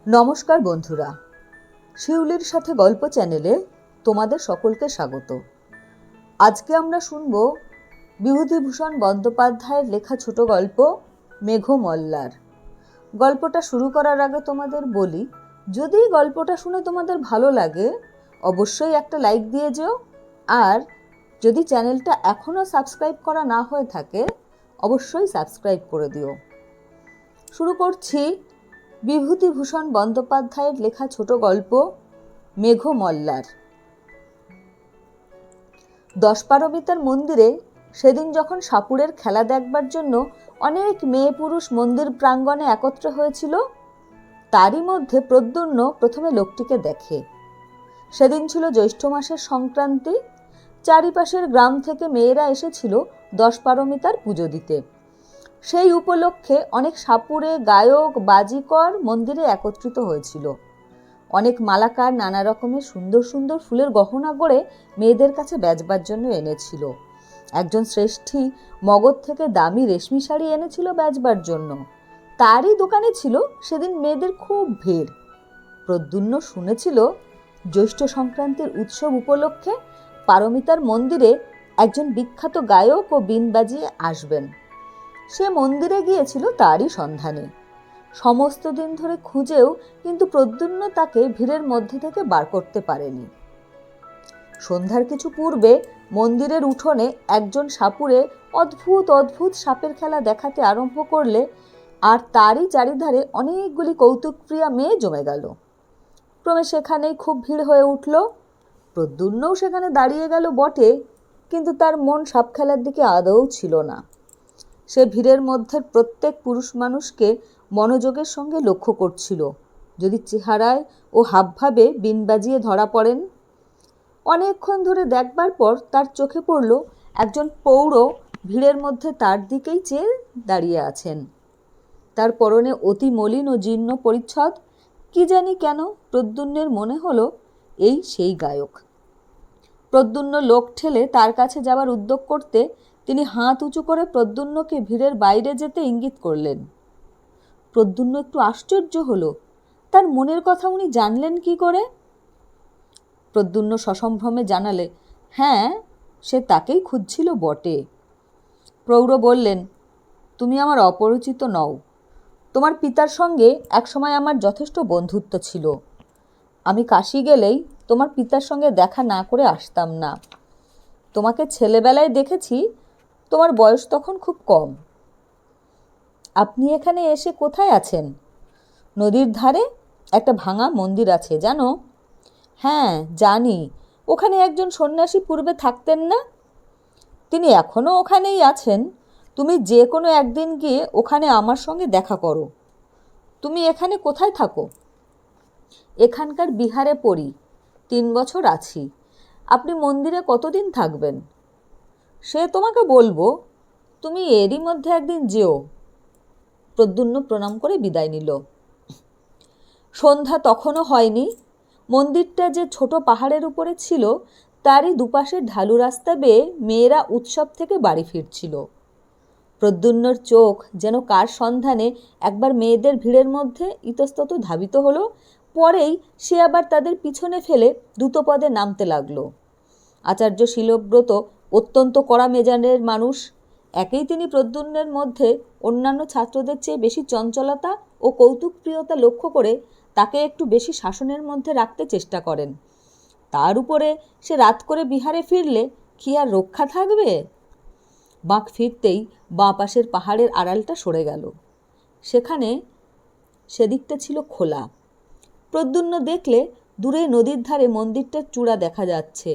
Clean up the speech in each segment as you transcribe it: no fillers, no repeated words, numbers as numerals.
নমস্কার বন্ধুরা, শিউলির সাথে গল্প চ্যানেলে তোমাদের সকলকে স্বাগত। আজকে আমরা শুনব বিভূতিভূষণ বন্দ্যোপাধ্যায়ের লেখা ছোট গল্প মেঘমল্লার। গল্পটা শুরু করার আগে তোমাদের বলি, যদি গল্পটা শুনে তোমাদের ভালো লাগে অবশ্যই একটা লাইক দিয়ে যেও, আর যদি চ্যানেলটা এখনও সাবস্ক্রাইব করা না হয়ে থাকে অবশ্যই সাবস্ক্রাইব করে দিও। শুরু করছি বিভূতিভূষণ বন্দ্যোপাধ্যায়ের লেখা ছোট গল্প মেঘমল্লার। দশপারমিতার মন্দিরে সেদিন যখন সাপুড়ের খেলা দেখবার জন্য অনেক মেয়ে পুরুষ মন্দির প্রাঙ্গণে একত্র হয়েছিল, তারই মধ্যে প্রদ্যুম্ন প্রথমে লোকটিকে দেখে। সেদিন ছিল জ্যৈষ্ঠ মাসের সংক্রান্তি। চারিপাশের গ্রাম থেকে মেয়েরা এসেছিল দশপারমিতার পুজো দিতে। সেই উপলক্ষে অনেক সাপুড়ে, গায়ক, বাজিকর মন্দিরে একত্রিত হয়েছিল। অনেক মালাকার নানা রকমের সুন্দর সুন্দর ফুলের গহনা করে মেয়েদের কাছে বেচবার জন্য এনেছিল। একজন শ্রেষ্ঠী মগধ থেকে দামি রেশমি শাড়ি এনেছিল বেচবার জন্য। তারই দোকানে ছিল সেদিন মেয়েদের খুব ভিড়। প্রদ্যুম্ন শুনেছিল জ্যৈষ্ঠ সংক্রান্তির উৎসব উপলক্ষে পারমিতার মন্দিরে একজন বিখ্যাত গায়ক ও বীণ বাজিয়ে আসবেন। সে মন্দিরে গিয়েছিল তারই সন্ধানে। সমস্ত দিন ধরে খুঁজেও কিন্তু প্রদ্যুম্ন তাকে ভিড়ের মধ্যে থেকে বার করতে পারেনি। সন্ধ্যার কিছু পূর্বে মন্দিরের উঠোনে একজন সাপুড়ে অদ্ভুত অদ্ভুত সাপের খেলা দেখাতে আরম্ভ করলে, আর তারই চারিধারে অনেকগুলি কৌতুকপ্রিয়া মেয়ে জমে গেল। ক্রমে সেখানেই খুব ভিড় হয়ে উঠল। প্রদ্যুম্নও সেখানে দাঁড়িয়ে গেল বটে, কিন্তু তার মন সাপ খেলার দিকে আদৌ ছিল না। সে ভিড়ের মধ্যে প্রত্যেক পুরুষ মানুষকে মনোযোগের সঙ্গে লক্ষ্য করছিল, যদি চেহারায় ও হাবভাবে বীণ বাজিয়ে ধরা পড়েন। অনেকক্ষণ ধরে দেখবার পর তার চোখে পড়ল একজন প্রৌঢ় ভিড়ের মধ্যে তার দিকেই চেয়ে দাঁড়িয়ে আছেন। তার পরনে অতি মলিন ও জীর্ণ পরিচ্ছদ। কি জানি কেন প্রদ্যুম্নের মনে হলো এই সেই গায়ক। প্রদ্যুম্ন লোক ঠেলে তার কাছে যাবার উদ্যোগ করতে তিনি হাত উঁচু করে প্রদ্যুম্নকে ভিড়ের বাইরে যেতে ইঙ্গিত করলেন। প্রদ্যুম্ন একটু আশ্চর্য হলো, তার মনের কথা উনি জানলেন কি করে? প্রদ্যুম্ন সসম্ভ্রমে জানালে, হ্যাঁ, সে তাকেই খুঁজছিল বটে। প্রৌঢ় বললেন, তুমি আমার অপরিচিত নও। তোমার পিতার সঙ্গে একসময় আমার যথেষ্ট বন্ধুত্ব ছিল। আমি কাশী গেলেই তোমার পিতার সঙ্গে দেখা না করে আসতাম না। তোমাকে ছেলেবেলায় দেখেছি, তোমার বয়স তখন খুব কম। আপনি এখানে এসে কোথায় আছেন? নদীর ধারে একটা ভাঙা মন্দির আছে, জানো? হ্যাঁ, জানি। ওখানে একজন সন্ন্যাসী পূর্বে থাকতেন না? তিনি এখনও ওখানেই আছেন। তুমি যে কোনো একদিন গিয়ে ওখানে আমার সঙ্গে দেখা করো। তুমি এখানে কোথায় থাকো? এখানকার বিহারে পড়ি, 3 বছর আছি। আপনি মন্দিরে কতদিন থাকবেন? সে তোমাকে বলবো, তুমি এরই মধ্যে একদিন যেও। প্রদ্যুম্ন প্রণাম করে বিদায় নিল। সন্ধ্যা তখনও হয়নি। মন্দিরটা যে ছোট পাহাড়ের উপরে ছিল, তারই দুপাশের ঢালু রাস্তা বেয়ে মেয়েরা উৎসব থেকে বাড়ি ফিরছিল। প্রদ্যুম্নর চোখ যেন কার সন্ধানে একবার মেয়েদের ভিড়ের মধ্যে ইতস্তত ধাবিত হলো, পরেই সে আবার তাদের পিছনে ফেলে দ্রুতপদে নামতে লাগলো। আচার্য শীলব্রত অত্যন্ত কড়া মেজাজের মানুষ। একেই তিনি প্রদ্যুম্নের মধ্যে অন্যান্য ছাত্রদের চেয়ে বেশি চঞ্চলতা ও কৌতুকপ্রিয়তা লক্ষ্য করে তাকে একটু বেশি শাসনের মধ্যে রাখতে চেষ্টা করেন। তার উপরে সে রাত করে বিহারে ফিরলে কি আর রক্ষা থাকবে? বাঁক ফিরতেই বাঁ পাশের পাহাড়ের আড়ালটা সরে গেল। সেদিকটা ছিল খোলা। প্রদ্যুম্ন দেখলে দূরে নদীর ধারে মন্দিরটার চূড়া দেখা যাচ্ছে।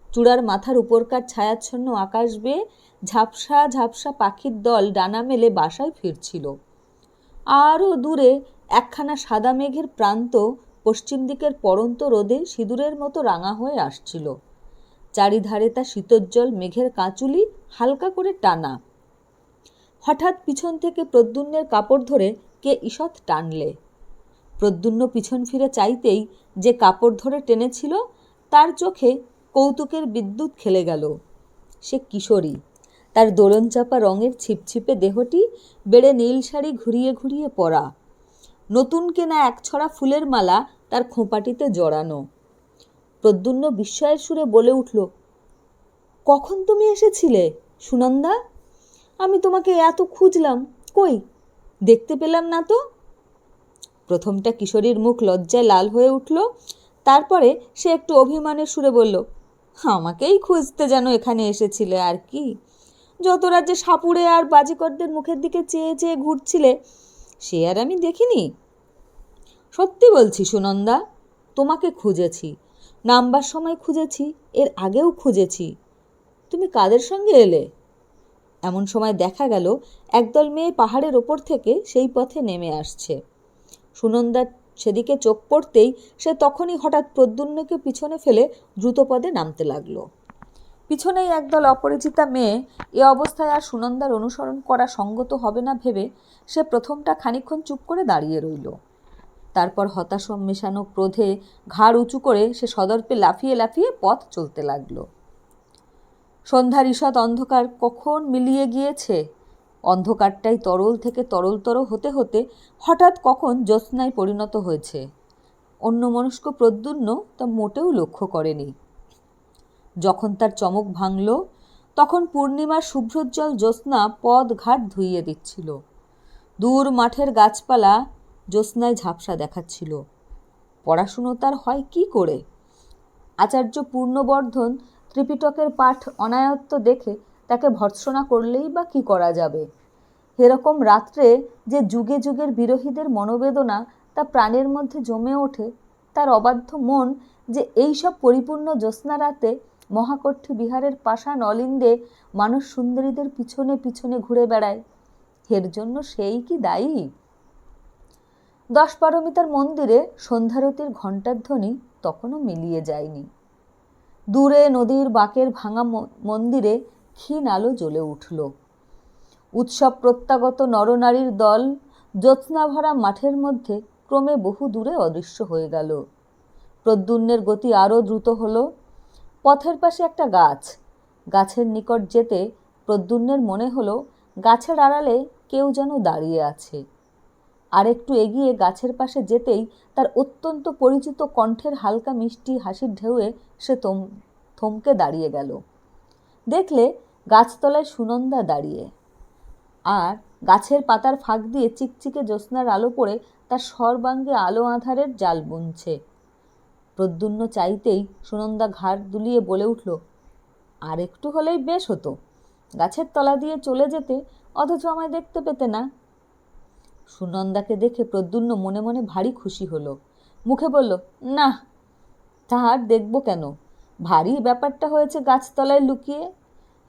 চূড়ার মাথার উপরকার ছায়াচ্ছন্ন আকাশ বেয়ে ঝাপসা ঝাপসা পাখির দল ডানা মেলে বাসায় ফিরছিল। আরও দূরে একখানা সাদা মেঘের প্রান্ত পশ্চিম দিকের পড়ন্ত রোদে সিঁদুরের মতো রাঙা হয়ে আসছিল। চারিধারে তা শীতোজ্জ্বল মেঘের কাঁচুলি হালকা করে টানা। হঠাৎ পিছন থেকে প্রদ্যুম্নের কাপড় ধরে কে ঈষৎ টানলে। প্রদ্যুম্ন পিছন ফিরে চাইতেই যে কাপড় ধরে টেনেছিল তার চোখে কৌতুকের বিদ্যুৎ খেলে গেল। সে কিশোরী। তার দোলনচাপা রঙের ছিপছিপে দেহটি বেড়ে নীল শাড়ি ঘুরিয়ে ঘুরিয়ে পরা, নতুন কেনা একছড়া ফুলের মালা তার খোঁপাটিতে জড়ানো। প্রদ্যুম্ন বিস্ময়ের সুরে বলে উঠল, কখন তুমি এসেছিলে সুনন্দা? আমি তোমাকে এত খুঁজলাম, কই দেখতে পেলাম না তো। প্রথমটা কিশোরীর মুখ লজ্জায় লাল হয়ে উঠল, তারপরে সে একটু অভিমানের সুরে বলল, আমাকেই খুঁজতে যেন এখানে এসেছিলে, আর কি। যত রাজ্যে সাপুড়ে আর বাজিকরদের মুখের দিকে চেয়ে চেয়ে ঘুরছিলে, সে আর আমি দেখিনি। সত্যি বলছি সুনন্দা, তোমাকে খুঁজেছি, নামবার সময় খুঁজেছি, এর আগেও খুঁজেছি। তুমি কাদের সঙ্গে এলে? এমন সময় দেখা গেল একদল মেয়ে পাহাড়ের ওপর থেকে সেই পথে নেমে আসছে। সুনন্দার সেদিকে চোখ পড়তেই সে তখনই হঠাৎ প্রদ্যুম্নকে পিছনে ফেলে দ্রুতপদে নামতে লাগলো। পিছনেই একদল অপরিচিতা মেয়ে। এ অবস্থায় আর সুনন্দার অনুসরণ করা সঙ্গত হবে না ভেবে সে প্রথমটা খানিকক্ষণ চুপ করে দাঁড়িয়ে রইল। তারপর হতাশ মেশানো ক্রোধে ঘাড় উঁচু করে সে সদর্পে লাফিয়ে লাফিয়ে পথ চলতে লাগলো। সন্ধ্যার ঈষৎ অন্ধকার কখন মিলিয়ে গিয়েছে। অন্ধকারটাই তরল থেকে তরলতর হতে হতে হঠাৎ কখন জ্যোৎস্নায় পরিণত হয়েছে। অন্যমনস্ক প্রদ্যুম্ন তা মোটেও লক্ষ্য করেনি। যখন তার চমক ভাঙল, তখন পূর্ণিমার শুভ্রোজ্জ্বল জ্যোৎস্না পথ ঘাট ধুইয়ে দিচ্ছিল। দূর মাঠের গাছপালা জ্যোৎস্নায় ঝাপসা দেখাচ্ছিল। পড়াশুনো তার হয় কি করে? আচার্য পূর্ণবর্ধন ত্রিপিটকের পাঠ অনায়ত্ত দেখে তাকে ভর্ৎসনা করলেই বা কি করা যাবে। এরকম রাত্রে যে যুগে যুগের বিরহীদের মনোবেদনা তা প্রাণের মধ্যে জমে ওঠে, তার অবাধ্য মন যে এইসব পরিপূর্ণ জ্যোৎস্না রাতে মহাকর্ঠী বিহারের পাষাণ অলিন্দে মানুষ সুন্দরীদের পিছনে পিছনে ঘুরে বেড়ায়, এর জন্য সেই কি দায়ী? 10 পারমিতার মন্দিরে সন্ধ্যারতির ঘণ্টার ধ্বনি তখনও মিলিয়ে যায়নি। দূরে নদীর বাঁকের ভাঙা মন্দিরে ক্ষীণ আলো জ্বলে উঠল। উৎসব প্রত্যাগত নরনারীর দল জ্যোৎস্নাভরা মাঠের মধ্যে ক্রমে বহু দূরে অদৃশ্য হয়ে গেল। প্রদ্যুম্নের গতি আরও দ্রুত হলো। পথের পাশে একটা গাছ। গাছের নিকট যেতে প্রদ্যুম্নের মনে হলো গাছের আড়ালে কেউ যেন দাঁড়িয়ে আছে। আর একটু এগিয়ে গাছের পাশে যেতেই তার অত্যন্ত পরিচিত কণ্ঠের হালকা মিষ্টি হাসির ঢেউয়ে সে থমকে দাঁড়িয়ে গেল। দেখলে গাছতলায় সুনন্দা দাঁড়িয়ে, আর গাছের পাতার ফাঁক দিয়ে চিকচিকে জ্যোৎস্নার আলো পড়ে তার সর্বাঙ্গে আলো আঁধারের জাল বুনছে। প্রদ্যুম্ন চাইতেই সুনন্দা ঘাড় দুলিয়ে বলে উঠল, আর একটু হলেই বেশ হতো, গাছের তলা দিয়ে চলে যেতে, অথচ আমায় দেখতে পেতে না। সুনন্দাকে দেখে প্রদ্যুম্ন মনে মনে ভারী খুশি হলো। মুখে বলল, না, তাহার দেখব কেন, ভারী ব্যাপারটা হয়েছে গাছতলায় লুকিয়ে,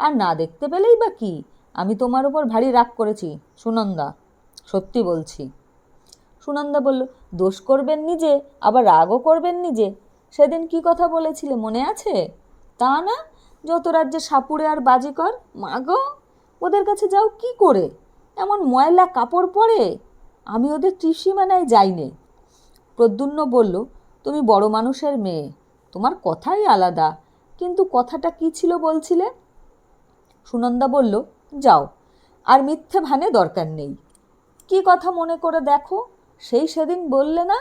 আর না দেখতে পেলেই বা কি, আমি তোমার ওপর ভারী রাগ করেছি সুনন্দা, সত্যি বলছি। সুনন্দা বলল, দোষ করবেন নিজে, আবার রাগও করবেন নিজে। সেদিন কি কথা বলেছিলে মনে আছে? তা না, যত রাজ্যে সাপুড়ে আর বাজিকর, মা গো, ওদের কাছে যাও কি করে? এমন ময়লা কাপড় পরে, আমি ওদের ত্রিসীমানায় যাইনে। প্রদ্যুম্ন বলল, তুমি বড় মানুষের মেয়ে, তোমার কথাই আলাদা, কিন্তু কথাটা কি ছিল বলছিলে? সুনন্দা বলল, যাও, আর মিথ্যে ভানে দরকার নেই। কি কথা মনে করে দেখো, সেই সেদিন বললে না?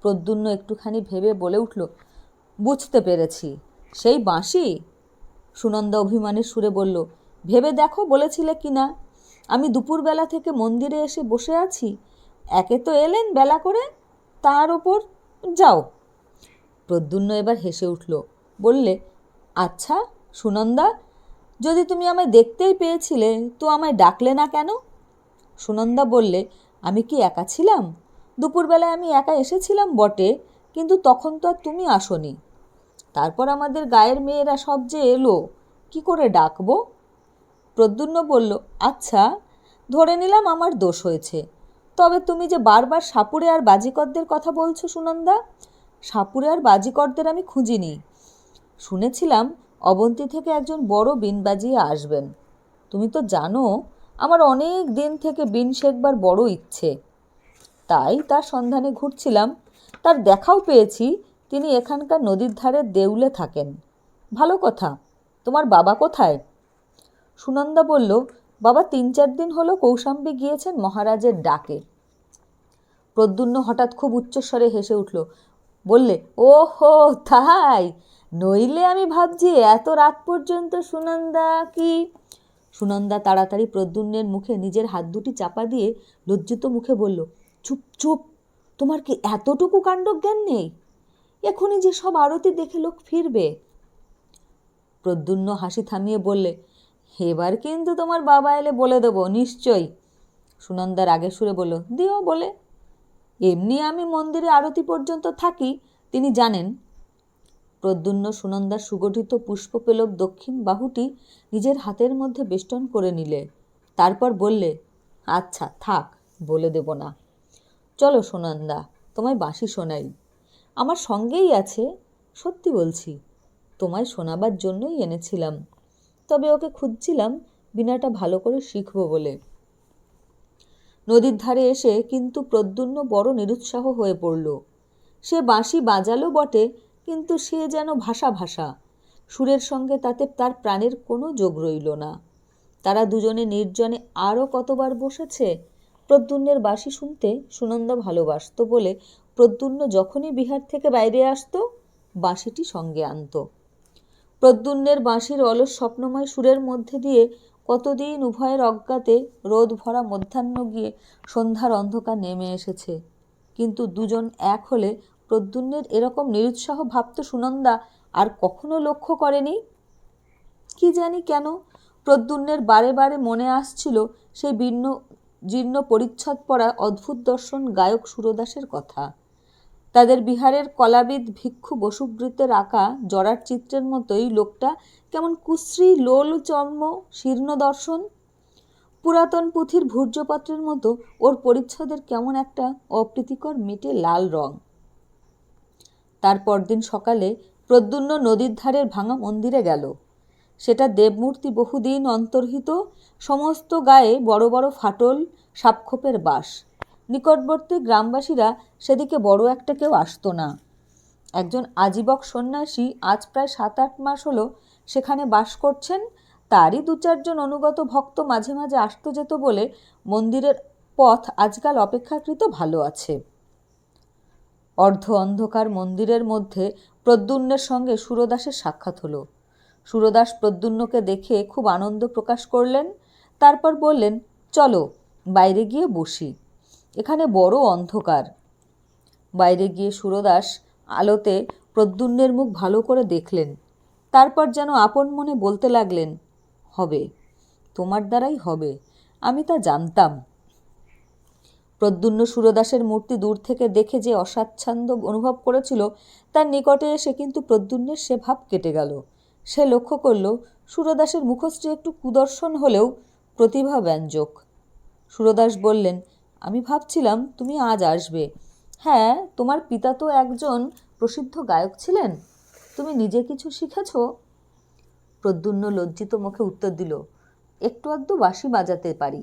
প্রদ্যুম্ন একটুখানি ভেবে বলে উঠল, বুঝতে পেরেছি, সেই বাঁশি। সুনন্দা অভিমানের সুরে বলল, ভেবে দেখো বলেছিলে কি না? আমি দুপুরবেলা থেকে মন্দিরে এসে বসে আছি, একে তো এলেন বেলা করে, তার ওপর যাও। প্রদ্যুম্ন এবার হেসে উঠল, বললে, আচ্ছা সুনন্দা, যদি তুমি আমায় দেখতেই পেয়েছিলে তো আমায় ডাকলে না কেন? সুনন্দা বললে, আমি কি একা ছিলাম? দুপুরবেলায় আমি একা এসেছিলাম বটে, কিন্তু তখন তো আর তুমি আসোনি। তারপর আমাদের গায়ের মেয়েরা সব যে এলো, কি করে ডাকবো? প্রদ্যুম্ন বলল, আচ্ছা, ধরে নিলাম আমার দোষ হয়েছে, তবে তুমি যে বারবার সাপুড়ে আর বাজিকরদের কথা বলছো সুনন্দা, সাপুড়ে আর বাজিকরদের আমি খুঁজিনি। শুনেছিলাম অবন্তী থেকে একজন বড় বিন বাজিয়ে আসবেন। তুমি তো জানো আমার অনেক দিন থেকে বিন শেখবার বড় ইচ্ছে, তাই তার সন্ধানে ঘুরছিলাম। তার দেখাও পেয়েছি, তিনি এখানকার নদীর ধারের দেউলে থাকেন। ভালো কথা, তোমার বাবা কোথায়? সুনন্দা বলল, বাবা 3-4 দিন হলো কৌশাম্বী গিয়েছেন মহারাজের ডাকে। প্রদ্যুম্ন হঠাৎ খুব উচ্চস্বরে হেসে উঠল, বললে, ও হো তাই, নইলে আমি ভাবছি এত রাত পর্যন্ত সুনন্দা কি। সুনন্দা তাড়াতাড়ি প্রদ্যুম্নের মুখে নিজের হাত দুটি চাপা দিয়ে লজ্জিত মুখে বলল, চুপ চুপ, তোমার কি এতটুকু কাণ্ডজ্ঞান নেই? এখনই যে সব আরতি দেখে লোক ফিরবে। প্রদ্যুম্ন হাসি থামিয়ে বললে, এবার কিন্তু তোমার বাবা এলে বলে দেবো নিশ্চয়ই। সুনন্দা রাগের সুরে বলল, দিও বলে, এমনি আমি মন্দিরে আরতি পর্যন্ত থাকি, তিনি জানেন। প্রদ্যুম্ন সুনন্দার সুগঠিত পুষ্পপেলক দক্ষিণ বাহুটি নিজের হাতের মধ্যে বেষ্টন করে নিলে। তারপর বললে, আচ্ছা থাক, বলে দেব না। চলো সুনন্দা, তোমায় বাঁশি শোনাই। আমার সঙ্গেই আছে, সত্যি বলছি, তোমায় শোনাবার জন্যই এনেছিলাম। তবে ওকে খুঁজছিলাম বিনাটা ভালো করে শিখব বলে। নদীর ধারে এসে কিন্তু প্রদ্যুম্ন বড় নিরুৎসাহ হয়ে পড়ল। সে বাঁশি বাজালো বটে, কিন্তু সে যেন ভাষা ভাষা, সুরের সঙ্গে তাতে তার প্রাণের কোনো যোগ রইল না। তারা দুজনে নির্জনে আরও কতবার বসেছে। প্রদ্যুম্নের বাঁশি শুনতে সুনন্দা ভালোবাসত বলে প্রদ্যুম্ন যখনই বিহার থেকে বাইরে আসতো বাঁশিটি সঙ্গে আনত। প্রদ্যুম্নের বাঁশির অলস স্বপ্নময় সুরের মধ্যে দিয়ে কতদিন উভয়ের অজ্ঞাতে রোদ ভরা মধ্যাহ্ন গিয়ে সন্ধ্যার অন্ধকার নেমে এসেছে, কিন্তু দুজন এক হলে প্রদ্যুম্নের এরকম নিরুৎসাহ ভাব তো সুনন্দা আর কখনো লক্ষ্য করেনি। কি জানি কেন প্রদ্যুম্নের বারে বারে মনে আসছিল সেই জীর্ণ পরিচ্ছদ পরা অদ্ভুত দর্শন গায়ক সুরদাসের কথা। তাদের বিহারের কলাবিদ ভিক্ষু বসুবৃত্তের আঁকা জরার চিত্রের মতোই লোকটা কেমন কুশ্রী লোল চর্ম শীর্ণ দর্শন। পুরাতন পুঁথির ভূর্জপত্রের মতো ওর পরিচ্ছদের কেমন একটা অপ্রীতিকর মেটে লাল রং। তার পরদিন সকালে প্রদ্যুম্ন নদীর ধারের ভাঙা মন্দিরে গেল। সেটা দেবমূর্তি বহুদিন অন্তর্হিত, সমস্ত গায়ে বড় বড় ফাটল, সাপখোপের বাস। নিকটবর্তী গ্রামবাসীরা সেদিকে বড় একটা কেউ আসতো না। একজন আজীবক সন্ন্যাসী আজ প্রায় 7-8 মাস হলো সেখানে বাস করছেন। তারই 2-4 জন অনুগত ভক্ত মাঝে মাঝে আসতো যেত বলে মন্দিরের পথ আজকাল অপেক্ষাকৃত ভালো আছে। অর্ধ অন্ধকার মন্দিরের মধ্যে প্রদ্যুম্নের সঙ্গে সুরদাসের সাক্ষাৎ হলো। সুরদাস প্রদ্যুম্নকে দেখে খুব আনন্দ প্রকাশ করলেন। তারপর বললেন, চলো বাইরে গিয়ে বসি, এখানে বড় অন্ধকার। বাইরে গিয়ে সুরদাস আলোতে প্রদ্যুম্নের মুখ ভালো করে দেখলেন। তারপর যেন আপন মনে বলতে লাগলেন, হবে, তোমার দ্বারাই হবে, আমি তা জানতাম। প্রদ্যুম্ন সুরদাসের মূর্তি দূর থেকে দেখে যে অস্বাচ্ছন্দ্য অনুভব করেছিল, তার নিকটে এসে কিন্তু প্রদ্যুম্নের সে ভাব কেটে গেল। সে লক্ষ্য করল সুরদাসের মুখশ্রী একটু কুদর্শন হলেও প্রতিভা ব্যঞ্জক। সুরদাস বললেন, আমি ভাবছিলাম তুমি আজ আসবে। হ্যাঁ, তোমার পিতা তো একজন প্রসিদ্ধ গায়ক ছিলেন, তুমি নিজে কিছু শিখেছ? প্রদ্যুম্ন লজ্জিত মুখে উত্তর দিল, একটু আধটু বাঁশি বাজাতে পারি।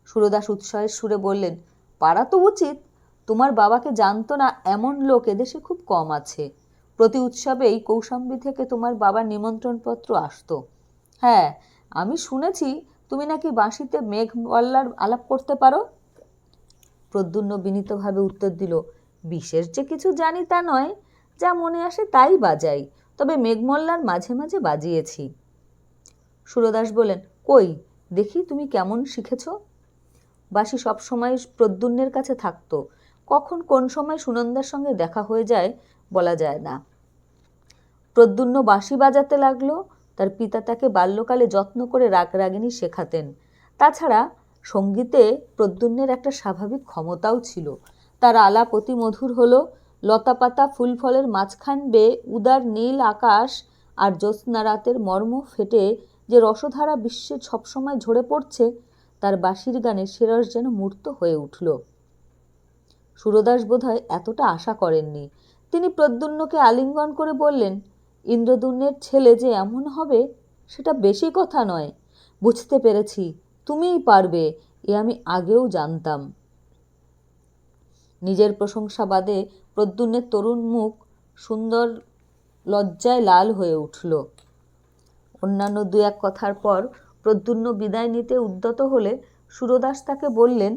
সুরদাস উৎসাহের সুরে বললেন, পারা তো উচিত, তোমার বাবাকে জানতো না এমন লোক এদেশে খুব কম আছে। প্রতি উৎসবেই কৌশাম্বী থেকে তোমার বাবার নিমন্ত্রণপত্র আসতো। হ্যাঁ, আমি শুনেছি তুমি নাকি বাঁশিতে মেঘমল্লার আলাপ করতে পারো। প্রদ্যুম্ন বিনীতভাবে উত্তর দিল, বিশেষ যে কিছু জানি তা নয়, যা মনে আসে তাই বাজাই, তবে মেঘমল্লার মাঝে মাঝে বাজিয়েছি। সুরদাস বলেন, কই দেখি তুমি কেমন শিখেছ। বাঁশি সবসময় প্রদ্যুম্নের কাছে থাকতো, কখন কোন সময় সুনন্দার সঙ্গে দেখা হয়ে যায় বলা যায় না। প্রদ্যুম্ন বাঁশি বাজাতে লাগলো। তার পিতা তাকে বাল্যকালে যত্ন করে রাগরাগিনী শেখাতেন। তাছাড়া সঙ্গীতে প্রদ্যুম্নের একটা স্বাভাবিক ক্ষমতাও ছিল। তার আলাপ অতি মধুর হলো। লতাপাতা ফুল ফলের মাঝখান বেয়ে উদার নীল আকাশ আর জ্যোৎস্না রাতের মর্ম ফেটে যে রসধারা বিশ্বে সবসময় ঝরে পড়ছে, তার বাঁশির গানে সে রস যেন মূর্ত হয়ে উঠল। সুরদাস বোধহয় এতটা আশা করেননি। তিনি প্রদ্যুম্নকে আলিঙ্গন করে বললেন, ইন্দ্রদ্যুম্নের ছেলে যে এমন হবে সেটা বেশি কথা নয়। বুঝতে পেরেছি তুমিই পারবে, এ আমি আগেও জানতাম। নিজের প্রশংসা বাদে প্রদ্যুম্নের তরুণ মুখ সুন্দর লজ্জায় লাল হয়ে উঠল। অন্যান্য 2-1 কথার পর প্রদ্যুম্ন বিদায় নিতে উদ্যত হলে সুরদাস তাকে বললেন,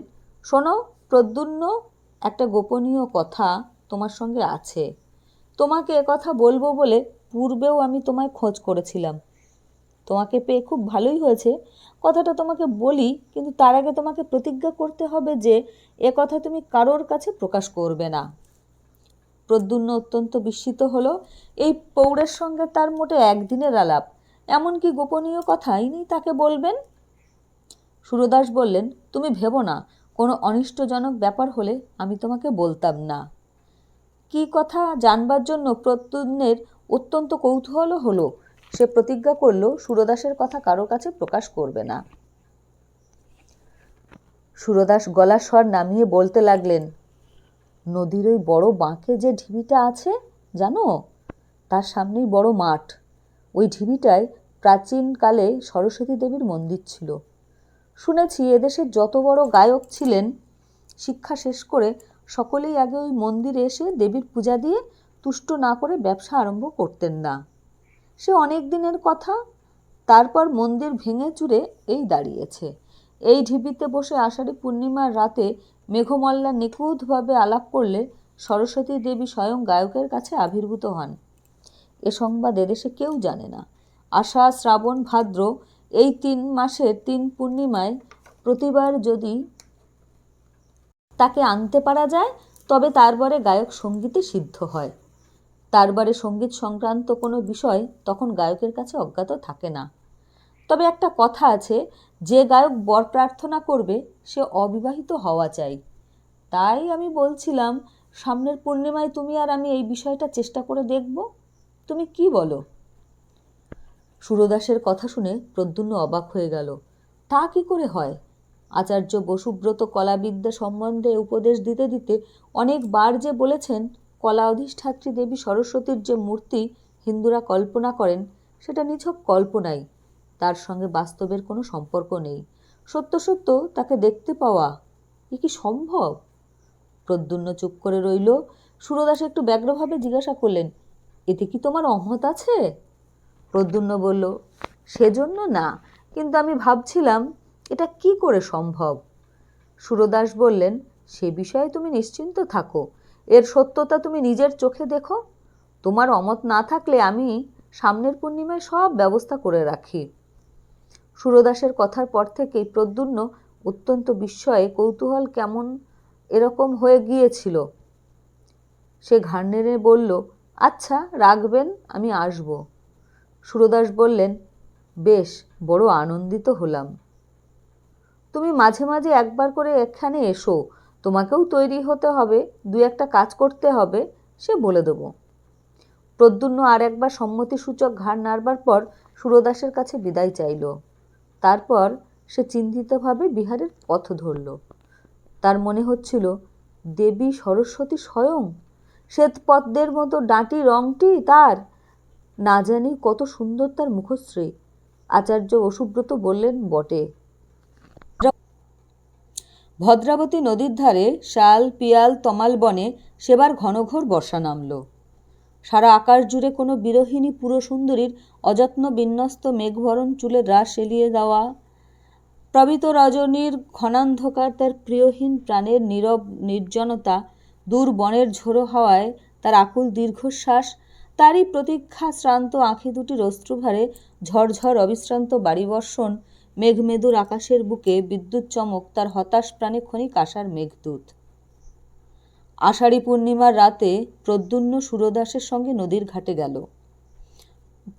শোনো প্রদ্যুম্ন, একটা গোপনীয় কথা তোমার সঙ্গে আছে। তোমাকে একথা বলবো বলে পূর্বেও আমি তোমায় খোঁজ করেছিলাম। তোমাকে পেয়ে খুব ভালোই হয়েছে। কথাটা তোমাকে বলি, কিন্তু তার আগে তোমাকে প্রতিজ্ঞা করতে হবে যে এ কথা তুমি কারোর কাছে প্রকাশ করবে না। প্রদ্যুম্ন অত্যন্ত বিস্মিত হলো। এই প্রৌঢ়ের সঙ্গে তার মোটে একদিনের আলাপ, এমনকি গোপনীয় কথা ইনি তাকে বলবেন? সুরদাস বললেন, তুমি ভেবো না, কোনো অনিষ্টজনক ব্যাপার হলে আমি তোমাকে বলতাম না। কি কথা জানবার জন্য প্রদ্যুম্নের অত্যন্ত কৌতূহল হলো। সে প্রতিজ্ঞা করল সুরদাসের কথা কারো কাছে প্রকাশ করবে না। সুরদাস গলার স্বর নামিয়ে বলতে লাগলেন, নদীর ওই বড় বাঁকে যে ঢিবিটা আছে জানো, তার সামনেই বড় মাঠ। ওই ঢিবিটায় প্রাচীনকালে সরস্বতী দেবীর মন্দির ছিল। শুনেছি এদেশের যত বড় গায়ক ছিলেন, শিক্ষা শেষ করে সকলেই আগে ওই মন্দিরে এসে দেবীর পূজা দিয়ে তুষ্ট না করে ব্যবসা আরম্ভ করতেন না। সে অনেক দিনের কথা। তারপর মন্দির ভেঙে চুরে এই দাঁড়িয়েছে। এই ঢিবিতে বসে আষাঢ়ী পূর্ণিমার রাতে মেঘমল্লা নিখুঁতভাবে আলাপ করলে সরস্বতী দেবী স্বয়ং গায়কের কাছে আবির্ভূত হন। এ সংবাদ এদেশে কেউ জানে না। আষাঢ়, শ্রাবণ, ভাদ্র এই 3 মাসের 3 পূর্ণিমায় প্রতিবার যদি তাকে আনতে পারা যায়, তবে তারপরে গায়ক সঙ্গীতে সিদ্ধ হয়। তারপরে সঙ্গীত সংক্রান্ত কোনো বিষয় তখন গায়কের কাছে অজ্ঞাত থাকে না। তবে একটা কথা আছে, যে গায়ক বর প্রার্থনা করবে সে অবিবাহিত হওয়া চাই। তাই আমি বলছিলাম, সামনের পূর্ণিমায় তুমি আর আমি এই বিষয়টা চেষ্টা করে দেখব। তুমি কি বলো? সুরদাসের কথা শুনে প্রদ্যুম্ন অবাক হয়ে গেল। তা কি করে হয়? আচার্য বসুব্রত কলাবিদ্যা সম্বন্ধে উপদেশ দিতে দিতে অনেকবার যে বলেছেন, কলা অধিষ্ঠাত্রী দেবী সরস্বতীর যে মূর্তি হিন্দুরা কল্পনা করেন সেটা নিছক কল্পনাই, তার সঙ্গে বাস্তবের কোনো সম্পর্ক নেই। সত্য সত্য তাকে দেখতে পাওয়া এ কি সম্ভব? প্রদ্যুম্ন চুপ করে রইল। সুরদাস একটু ব্যগ্রভাবে জিজ্ঞাসা করলেন, এতে কি তোমার অমত আছে? প্রদ্যুম্ন বলল, সেজন্য না, কিন্তু আমি ভাবছিলাম এটা কি করে সম্ভব। সুরদাস বললেন, সে বিষয়ে তুমি নিশ্চিন্ত থাকো, এর সত্যতা তুমি নিজের চোখে দেখো। তোমার অমত না থাকলে আমি সামনের পূর্ণিমায় সব ব্যবস্থা করে রাখি। সুরদাসের কথার পর থেকেই প্রদ্যুম্ন অত্যন্ত বিস্ময়ে কৌতূহল কেমন এরকম হয়ে গিয়েছিল। সে ঘাড় নেড়ে বলল, আচ্ছা রাখবেন, আমি আসব। সুরদাস বললেন, বেশ, বড় আনন্দিত হলাম। তুমি মাঝে মাঝে একবার করে এখানে এসো। তোমাকেও তৈরি হতে হবে, 2-একটা কাজ করতে হবে, সে বলে দেব। প্রদ্যুম্ন আর একবার সম্মতিসূচক ঘাড় নাড়বার পর সুরদাসের কাছে বিদায় চাইল। তারপর সে চিন্তিতভাবে বিহারের পথ ধরল। তার মনে হচ্ছিল, দেবী সরস্বতী স্বয়ং, শ্বেতপদ্মের মতো ডাঁটি রংটি তার, না জানি কত সুন্দর তার মুখশ্রী। আচার্য বসুব্রত বললেন বটে। ভদ্রাবতী নদীর ধারে শাল, পিয়াল, তমাল বনে সেবার ঘনঘোর বর্ষা নামল। সারা আকাশ জুড়ে কোনো বিরোহিণী পুরসুন্দরীর অযত্ন বিন্যস্ত মেঘভরণ চুলের রাশ এলিয়ে দেওয়া, প্রবীত রজনীর ঘনান্ধকার তার প্রিয়হীন প্রাণের নীরব নির্জনতা, দূর বনের ঝোড়ো হাওয়ায় তার আকুল দীর্ঘশ্বাস, তারই প্রতীক্ষা শ্রান্ত আঁখি দুটির অশ্রুভারে ঝরঝর অবিশ্রান্ত বাড়িবর্ষণ, মেঘমেদুর আকাশের বুকে বিদ্যুৎ চমক, তার হতাশ প্রাণে ক্ষণিক আশার মেঘদূত। আষাঢ়ী পূর্ণিমার রাতে প্রদ্যুম্ন সুরদাসের সঙ্গে নদীর ঘাটে গেল।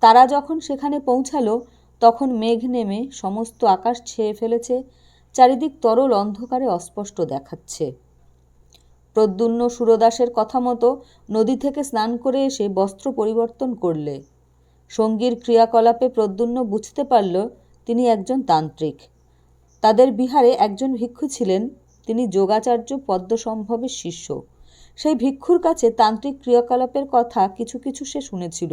তারা যখন সেখানে পৌঁছালো তখন মেঘ নেমে সমস্ত আকাশ ছেয়ে ফেলেছে, চারিদিক তরল অন্ধকারে অস্পষ্ট দেখাচ্ছে। প্রদ্যুম্ন সুরদাসের কথা মতো নদী থেকে স্নান করে এসে বস্ত্র পরিবর্তন করলে। সঙ্গীর ক্রিয়াকলাপে প্রদ্যুম্ন বুঝতে পারল তিনি একজন তান্ত্রিক। তাদের বিহারে একজন ভিক্ষু ছিলেন, তিনি যোগাচার্য পদ্মসম্ভবের শিষ্য। সেই ভিক্ষুর কাছে তান্ত্রিক ক্রিয়াকলাপের কথা কিছু কিছু সে শুনেছিল।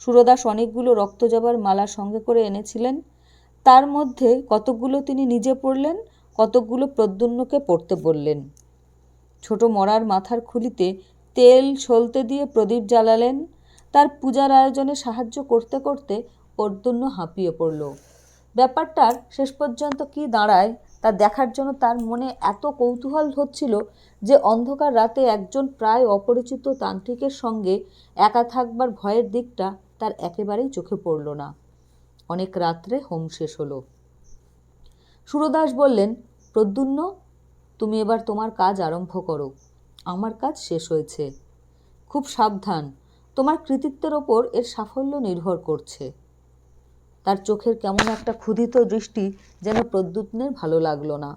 সুরদাস অনেকগুলো রক্তজবার মালা সঙ্গে করে এনেছিলেন। তার মধ্যে কতকগুলো তিনি নিজে পড়লেন, কতকগুলো প্রদ্যুম্নকে পড়তে বললেন। ছোট মরার মাথার খুলিতে তেল সলতে দিয়ে প্রদীপ জ্বালালেন। তার পূজার আয়োজনে সাহায্য করতে করতে প্রদ্যুম্ন হাঁপিয়ে পড়ল। ব্যাপারটার শেষ পর্যন্ত কি দাঁড়ায় তা দেখার জন্য তার মনে এত কৌতূহল হচ্ছিল যে অন্ধকার রাতে একজন প্রায় অপরিচিত তান্ত্রিকের সঙ্গে একা থাকবার ভয়ের দিকটা তার একেবারেই চোখে পড়ল না। অনেক রাত্রে হোম শেষ হলো। সুরদাস বললেন, প্রদ্যুম্ন, তুমি এবার তোমার কাজ আরম্ভ করো। আমার কাজ শেষ হয়েছে। খুব সাবধান, তোমার কৃতিত্বের ওপর এর সাফল্য নির্ভর করছে। তার চোখের কেমন একটা ক্ষুধিত দৃষ্টি যেন প্রদ্যুম্নের ভালো লাগলো না,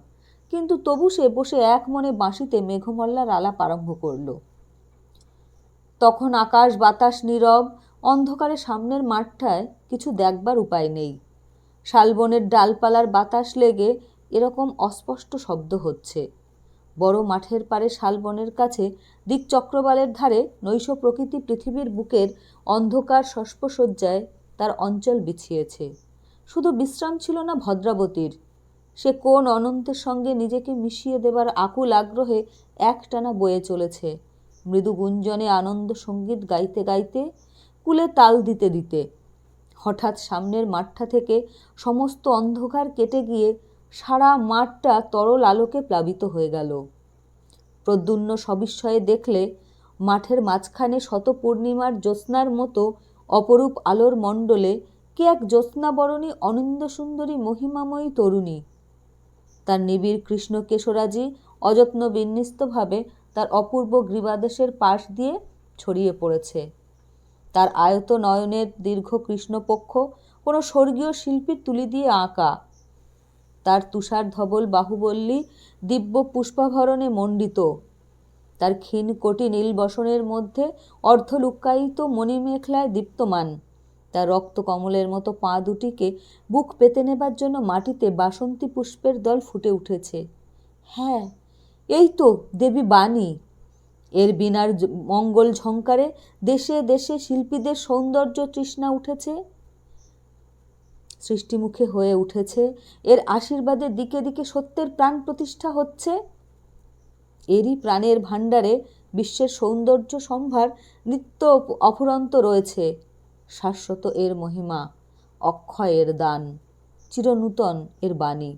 কিন্তু তবু সে বসে এক মনে বাঁশিতে মেঘমল্লার আলাপ আরম্ভ করল। তখন আকাশ বাতাস নীরব, অন্ধকারে সামনের মাঠটায় কিছু দেখবার উপায় নেই। শালবনের ডালপালার বাতাস লেগে এরকম অস্পষ্ট শব্দ হচ্ছে। বড় মাঠের পারে শালবনের কাছে দিক চক্রবালের ধারে নৈশ প্রকৃতি পৃথিবীর বুকের অন্ধকার শস্পসজ্জায় তার অঞ্চল বিছিয়েছে। শুধু বিশ্রাম ছিল না ভদ্রাবতীর, সে কোন অনন্তের সঙ্গে নিজেকে মিশিয়ে দেবার আকুল আগ্রহে একটানা বয়ে চলেছে, মৃদু গুঞ্জনে আনন্দ সঙ্গীত গাইতে গাইতে, কুলে তাল দিতে দিতে। হঠাৎ সামনের মাঠটা থেকে সমস্ত অন্ধকার কেটে গিয়ে সারা মাঠটা তরল আলোকে প্লাবিত হয়ে গেল। প্রদ্যুম্ন সবিস্ময়ে দেখলে মাঠের মাঝখানে শত পূর্ণিমার জ্যোৎস্নার মতো অপরূপ আলোর মণ্ডলে কে এক জ্যোৎস্নাবরণী অনিন্দ সুন্দরী মহিমাময়ী তরুণী। তার নিবিড় কৃষ্ণ কেশরাজি অযত্ন বিন্যস্তভাবে তার অপূর্ব গ্রীবাদেশের পাশ দিয়ে ছড়িয়ে পড়েছে। তার আয়ত নয়নের দীর্ঘ কৃষ্ণপক্ষ কোনো স্বর্গীয় শিল্পীর তুলি দিয়ে আঁকা। তার তুষার ধবল বাহুবল্লী দিব্য পুষ্পাভরণে মণ্ডিত। তার ক্ষীণ কোটি নীল বসনের মধ্যে অর্ধলুক্কায়িত মণিমেখলায় দীপ্তমান। তার রক্ত কমলের মতো পা দুটিকে বুক পেতে নেবার জন্য মাটিতে বাসন্তী পুষ্পের দল ফুটে উঠেছে। হ্যাঁ, এই তো দেবী বাণী। এর বীণার মঙ্গল ঝঙ্কারে দেশে দেশে শিল্পীদের সৌন্দর্য তৃষ্ণা উঠেছে, সৃষ্টিমুখে হয়ে উঠেছে। এর আশীর্বাদে দিকে দিকে সত্যের প্রাণ প্রতিষ্ঠা হচ্ছে। এরই প্রাণের ভাণ্ডারে বিশ্বের সৌন্দর্য সম্ভার নিত্য অফুরন্ত রয়েছে। শাশ্বত এর মহিমা, অক্ষয় এর দান, চিরনূতন এর বাণী।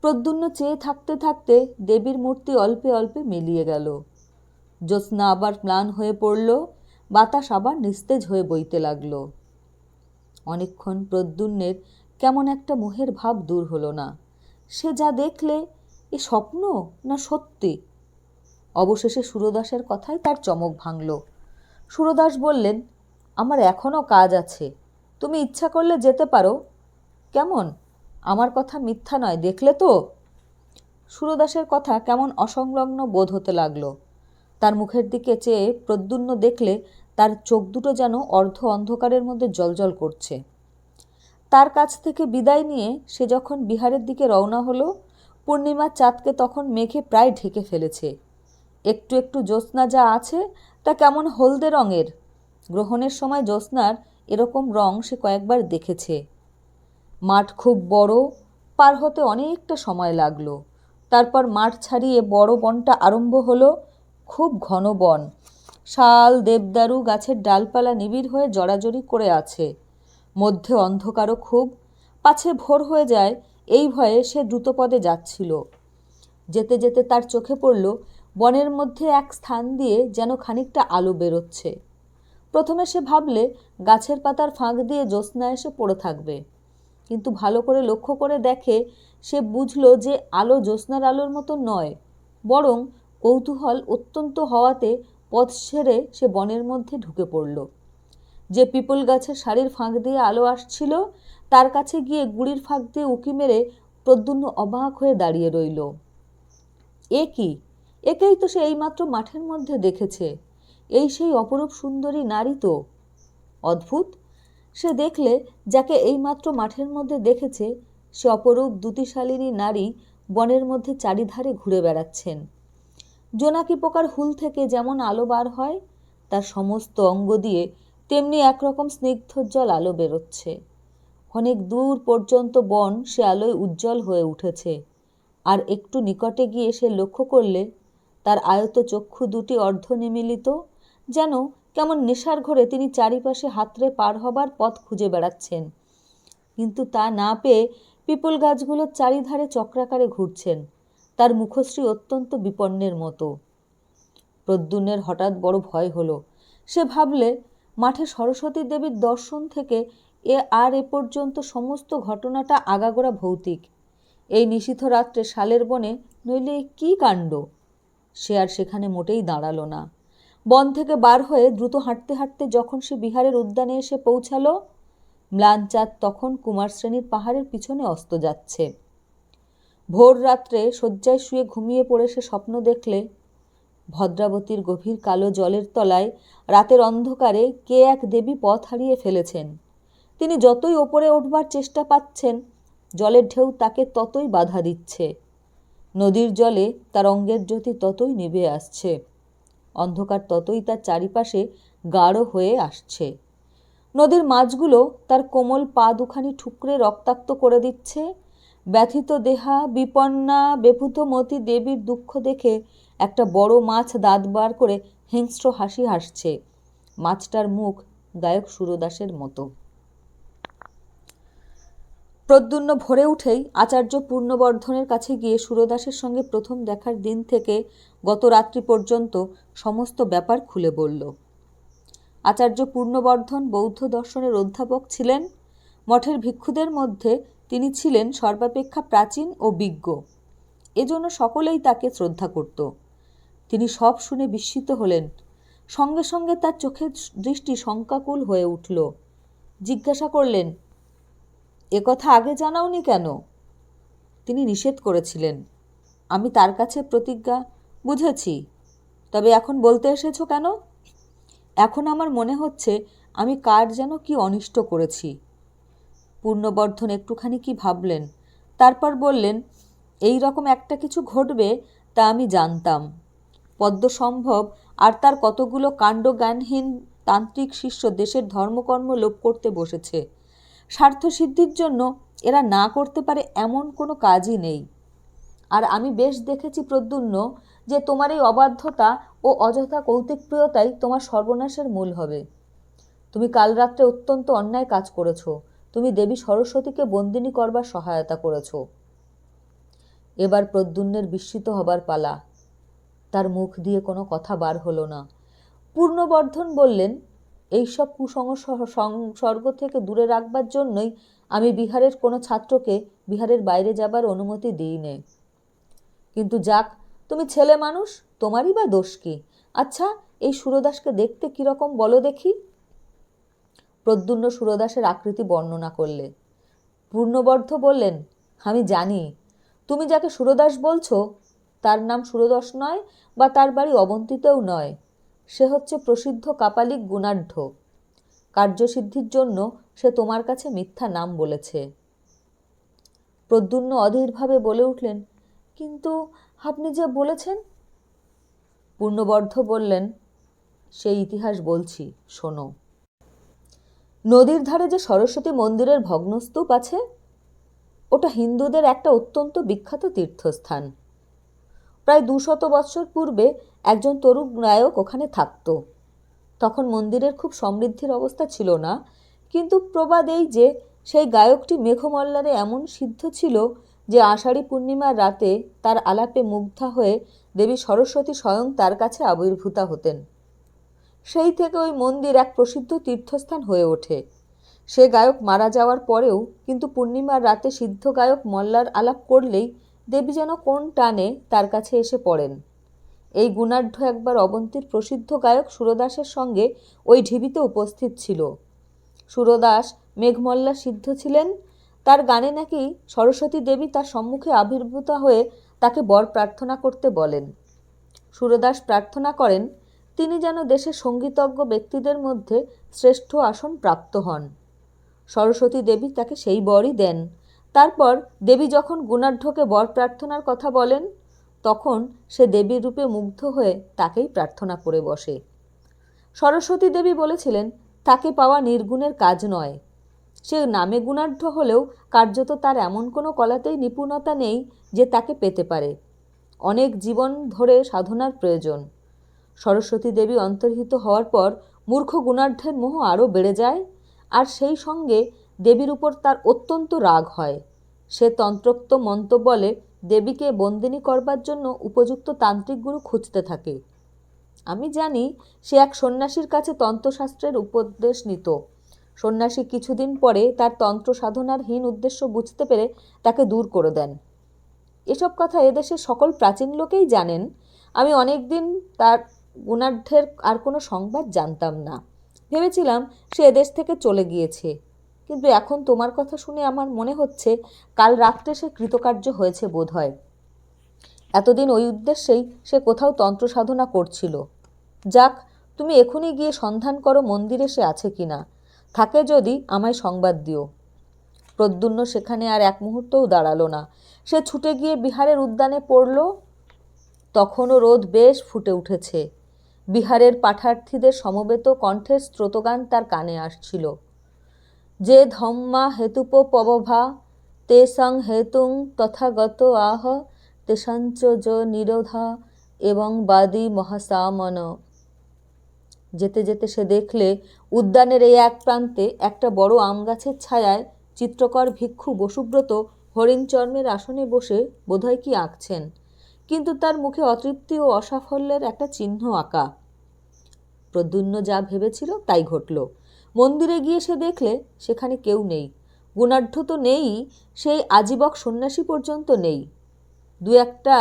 প্রদ্যুম্ন চেয়ে থাকতে থাকতে দেবীর মূর্তি অল্পে অল্পে মিলিয়ে গেল। জ্যোৎস্না আবার ম্লান হয়ে পড়ল, বাতাস আবার নিস্তেজ হয়ে বইতে লাগল। অনেকক্ষণ প্রদ্যুম্নের কেমন একটা মোহের ভাব দূর হলো না। সে যা দেখলে, এ স্বপ্ন না সত্যি? অবশেষে সুরদাসের কথায় তার চমক ভাঙল। সুরদাস বললেন, আমার এখনও কাজ আছে, তুমি ইচ্ছা করলে যেতে পারো। কেমন, আমার কথা মিথ্যা নয়, দেখলে তো? সুরদাসের কথা কেমন অসংলগ্ন বোধ হতে লাগল। তার মুখের দিকে চেয়ে প্রদ্যুম্ন দেখলে তার চোখ দুটো যেন অর্ধ অন্ধকারের মধ্যে জ্বলজ্বল করছে। তার কাছ থেকে বিদায় নিয়ে সে যখন বিহারের দিকে রওনা হলো, পূর্ণিমার চাঁদকে তখন মেঘে প্রায় ঢেকে ফেলেছে। একটু একটু জ্যোৎস্না যা আছে তা কেমন হলদে রঙের। গ্রহণের সময় জ্যোৎস্নার এরকম রং সে কয়েকবার দেখেছে। মাঠ খুব বড়, পার হতে অনেকটা সময় লাগলো। তারপর মাঠ ছাড়িয়ে বড় বনটা আরম্ভ হলো। খুব ঘন বন, শাল দেবদারু গাছের ডালপালা নিবিড় হয়ে জড়াজড়ি করে আছে। মধ্যে অন্ধকারও খুব, পাছে ভোর হয়ে যায় এই ভয়ে সে দ্রুতপদে যাচ্ছিল। যেতে যেতে তার চোখে পড়ল বনের মধ্যে এক স্থান দিয়ে যেন খানিকটা আলো বেরোচ্ছে। প্রথমে সে ভাবলে গাছের পাতার ফাঁক দিয়ে জ্যোৎস্না এসে পড়ে থাকবে, কিন্তু ভালো করে লক্ষ্য করে দেখে সে বুঝল যে আলো জ্যোৎস্নার আলোর মতো নয়, বরং কৌতূহল অত্যন্ত হওয়াতে পথ ছেড়ে সে বনের মধ্যে ঢুকে পড়ল। যে পিপল গাছের সারির ফাঁক দিয়ে আলো আসছিল, তার কাছে গিয়ে গুড়ির ফাঁক দিয়ে উঁকি মেরে প্রদ্যুম্ন অবাক হয়ে দাঁড়িয়ে রইল। এ কি? একেই তো সে এইমাত্র মাঠের মধ্যে দেখেছে। এই সেই অপরূপ সুন্দরী নারী তো। অদ্ভুত, সে দেখলে যাকে এইমাত্র মাঠের মধ্যে দেখেছে, সে অপরূপ দ্যুতিশালিনী নারী বনের মধ্যে চারিধারে ঘুরে বেড়াচ্ছেন। জোনাকি পোকার হুল থেকে যেমন আলো বার হয়, তার সমস্ত অঙ্গ দিয়ে তেমনি একরকম স্নিগ্ধোজ্জ্বল আলো বেরোচ্ছে। অনেক দূর পর্যন্ত বন সে আলোয় উজ্জ্বল হয়ে উঠেছে। আর একটু নিকটে গিয়ে সে লক্ষ্য করলে তার আয়ত চক্ষু দুটি অর্ধনিমীলিত, যেন কেমন নেশার ঘরে তিনি চারিপাশে হাতড়ে পার হবার পথ খুঁজে বেড়াচ্ছেন। কিন্তু তা না পেয়ে পিপল গাছগুলোর চারিধারে চক্রাকারে ঘুরছেন, তার মুখশ্রী অত্যন্ত বিপন্নের মতো। প্রদ্যুম্নের হঠাৎ বড় ভয় হলো। সে ভাবলে, মাঠে সরস্বতী দেবীর দর্শন থেকে এ পর্যন্ত সমস্ত ঘটনাটা আগাগোড়া ভৌতিক। এই নিশীথ রাত্রে শালের বনে নইলে কি কাণ্ড! সে আর সেখানে মোটেই দাঁড়ালো না। বন থেকে বার হয়ে দ্রুত হাঁটতে হাঁটতে যখন সে বিহারের উদ্যানে এসে পৌঁছালো, ম্লান চাঁদ তখন কুমারশ্রেণীর পাহাড়ের পিছনে অস্ত যাচ্ছে। ভোর রাত্রে শয্যায় শুয়ে ঘুমিয়ে পড়ে সে স্বপ্ন দেখলে, ভদ্রাবতীর গভীর কালো জলের তলায় রাতের অন্ধকারে কে এক দেবী পথ হারিয়ে ফেলেছেন। তিনি যতই ওপরে উঠবার চেষ্টা পাচ্ছেন, জলের ঢেউ তাকে ততই বাধা দিচ্ছে। নদীর জলে তার অঙ্গের জ্যোতি ততই নিভে আসছে, অন্ধকার ততই তার চারিপাশে গাঢ় হয়ে আসছে। নদীর মাছগুলো তার কোমল পা দুখানি ঠুকরে রক্তাক্ত করে দিচ্ছে। ব্যথিত দেহা বিপন্না বেপুতমতী দেবীর দুঃখ দেখে একটা বড় মাছ দাঁত বার করে হিংস্র হাসি হাসছে। মাছটার মুখ গায়ক সুরদাসের মতো। প্রদ্যুম্ন ভোরে উঠেই আচার্য পূর্ণবর্ধনের কাছে গিয়ে সুরদাসের সঙ্গে প্রথম দেখার দিন থেকে গত রাত্রি পর্যন্ত সমস্ত ব্যাপার খুলে বলল। আচার্য পূর্ণবর্ধন বৌদ্ধ দর্শনের অধ্যাপক ছিলেন। মঠের ভিক্ষুদের মধ্যে তিনি ছিলেন সর্বাপেক্ষা প্রাচীন ও বিজ্ঞ। এজন্য সকলেই তাকে শ্রদ্ধা করত। তিনি সব শুনে বিস্মিত হলেন। সঙ্গে সঙ্গে তার চোখের দৃষ্টি শঙ্কাকুল হয়ে উঠল। জিজ্ঞাসা করলেন, এ কথা আগে জানাওনি কেন? তিনি নিষেধ করেছিলেন। আমি তার কাছে প্রতিজ্ঞা। বুঝেছি, তবে এখন বলতে এসেছো কেন? এখন আমার মনে হচ্ছে আমি কার যেন কি অনিষ্ট করেছি। পূর্ণবর্ধন একটুখানি কি ভাবলেন, তারপর বললেন, এই রকম একটা কিছু ঘটবে তা আমি জানতাম। পদ্মসম্ভব আর তার কতগুলো কাণ্ডজ্ঞানহীন তান্ত্রিক শিষ্য দেশের ধর্মকর্ম লোপ করতে বসেছে। স্বার্থসিদ্ধির জন্য এরা না করতে পারে এমন কোনো কাজই নেই। আর আমি বেশ দেখেছি প্রদ্যুম্ন, যে তোমার এই অবাধ্যতা ও অযথা কৌতুকপ্রিয়তাই তোমার সর্বনাশের মূল হবে। তুমি কাল রাত্রে অত্যন্ত অন্যায় কাজ করেছ। তুমি দেবী সরস্বতীকে বন্দিনী করবার সহায়তা করেছ। এবার প্রদ্যুম্নের বিস্মিত হবার পালা। তার মুখ দিয়ে কোনো কথা বার হলো না। পূর্ণবর্ধন বললেন, এইসব কুসংসর্গ থেকে দূরে রাখবার জন্যই আমি বিহারের কোনো ছাত্রকে বিহারের বাইরে যাবার অনুমতি দিই নে। কিন্তু যাক, তুমি ছেলে মানুষ, তোমারই বা দোষ কি? আচ্ছা, এই সুরদাসকে দেখতে কিরকম বলো দেখি। প্রদ্যুম্ন সুরদাসের আকৃতি বর্ণনা করলে। পূর্ণবর্ধ বললেন, আমি জানি তুমি যাকে সুরদাস বলছো তার নাম সুরদাস নয়, বা তার বাড়ি অবন্তীতেও নয়। সে হচ্ছে প্রসিদ্ধ কাপালিক গুণাঢ্য। কার্যসিদ্ধির জন্য সে তোমার কাছে মিথ্যা নাম বলেছে। প্রদ্যুম্ন অধীরভাবে বলে উঠলেন, কিন্তু আপনি যে বলেছেন। পূর্ণবর্ধ বললেন, সেই ইতিহাস বলছি, শোনো। নদীর ধারে যে সরস্বতী মন্দিরের ভগ্নস্তূপ আছে, ওটা হিন্দুদের একটা অত্যন্ত বিখ্যাত তীর্থস্থান। প্রায় 200 বৎসর পূর্বে একজন তরুণ গায়ক ওখানে থাকত। তখন মন্দিরের খুব সমৃদ্ধির অবস্থা ছিল না, কিন্তু প্রবাদ এই যে সেই গায়কটি মেঘমল্লারে এমন সিদ্ধ ছিল যে আষাঢ়ী পূর্ণিমার রাতে তার আলাপে মুগ্ধা হয়ে দেবী সরস্বতী স্বয়ং তার কাছে আবির্ভূতা হতেন। সেই থেকে ওই মন্দির এক প্রসিদ্ধ তীর্থস্থান হয়ে ওঠে। সে গায়ক মারা যাওয়ার পরেও কিন্তু পূর্ণিমার রাতে সিদ্ধ গায়ক মল্লার আলাপ করলেই দেবী যেন কোন টানে তার কাছে এসে পড়েন। এই গুণাঢ্য একবার অবন্তীর প্রসিদ্ধ গায়ক সুরদাসের সঙ্গে ওই ঢিবিতে উপস্থিত ছিল। সুরদাস মেঘমল্লা সিদ্ধ ছিলেন। তার গানে নাকি সরস্বতী দেবী তার সম্মুখে আবির্ভূতা হয়ে তাকে বর প্রার্থনা করতে বলেন। সুরদাস প্রার্থনা করেন তিনি যেন দেশের সঙ্গীতজ্ঞ ব্যক্তিদের মধ্যে শ্রেষ্ঠ আসন প্রাপ্ত হন। সরস্বতী দেবী তাকে সেই বরই দেন। তারপর দেবী যখন গুণাঢ্যকে বর প্রার্থনার কথা বলেন, তখন সে দেবীর রূপে মুগ্ধ হয়ে তাকেই প্রার্থনা করে বসে। সরস্বতী দেবী বলেছিলেন, তাকে পাওয়া নির্গুণের কাজ নয়। সে নামে গুণাঢ্য হলেও কার্যত তার এমন কোনো কলাতেই নিপুণতা নেই যে তাকে পেতে পারে। অনেক জীবন ধরে সাধনার প্রয়োজন। সরস্বতী দেবী অন্তর্হিত হওয়ার পর মূর্খ গুণাঢ্যের মোহ আরও বেড়ে যায়, আর সেই সঙ্গে দেবীর উপর তার অত্যন্ত রাগ হয়। সে তন্ত্রোক্ত মন্ত্র বলে দেবীকে বন্দিনী করবার জন্য উপযুক্ত তান্ত্রিক গুরু খুঁজতে থাকে। আমি জানি সে এক সন্ন্যাসীর কাছে তন্ত্রশাস্ত্রের উপদেশ নিত। সন্ন্যাসী কিছুদিন পরে তার তন্ত্র সাধনার হীন উদ্দেশ্য বুঝতে পেরে তাকে দূর করে দেন। এসব কথা এদেশের সকল প্রাচীন লোকেই জানেন। আমি অনেক দিন তার গুণাঢ্যের আর কোনো সংবাদ জানতাম না। ভেবেছিলাম সে এদেশ থেকে চলে গিয়েছে, কিন্তু এখন তোমার কথা শুনে আমার মনে হচ্ছে কাল রাত্রে সে কৃতকার্য হয়েছে বোধ হয়। এতদিন ওই উদ্দেশ্যেই সে কোথাও তন্ত্র সাধনা করছিল। যাক, তুমি এখনই গিয়ে সন্ধান করো মন্দিরে সে আছে কিনা। থাকে যদি আমায় সংবাদ দিও। প্রদ্যুম্ন সেখানে আর এক মুহূর্তও দাঁড়ালো না। সে ছুটে গিয়ে বিহারের উদ্যানে পড়ল। তখনও রোদ বেশ ফুটে উঠেছে। বিহারের পাঠার্থীদের সমবেত কণ্ঠের স্রোতগান তার কানে আসছিল। যে ধম্মা হেতুপ পবভা তে সং হেতুং তথাগত আহ তেষাঞ্চ য নিরোধা এবং বাদী মহাসামন। যেতে যেতে সে দেখলে উদ্যানের এই এক প্রান্তে একটা বড় আম গাছের ছায়ায় চিত্রকর ভিক্ষু বসুব্রত হরিণ চর্মের আসনে বসে বোধহয় কি আঁকছেন, কিন্তু তার মুখে অতৃপ্তি ও অসাফল্যের একটা চিহ্ন আঁকা। প্রদ্যুম্ন যা ভেবেছিল তাই ঘটল। মন্দিরে গিয়ে সে দেখলে সেখানে কেউ নেই। গুণাঢ্য তো নেই, সেই আজীবক সন্ন্যাসী পর্যন্ত নেই। দু একটা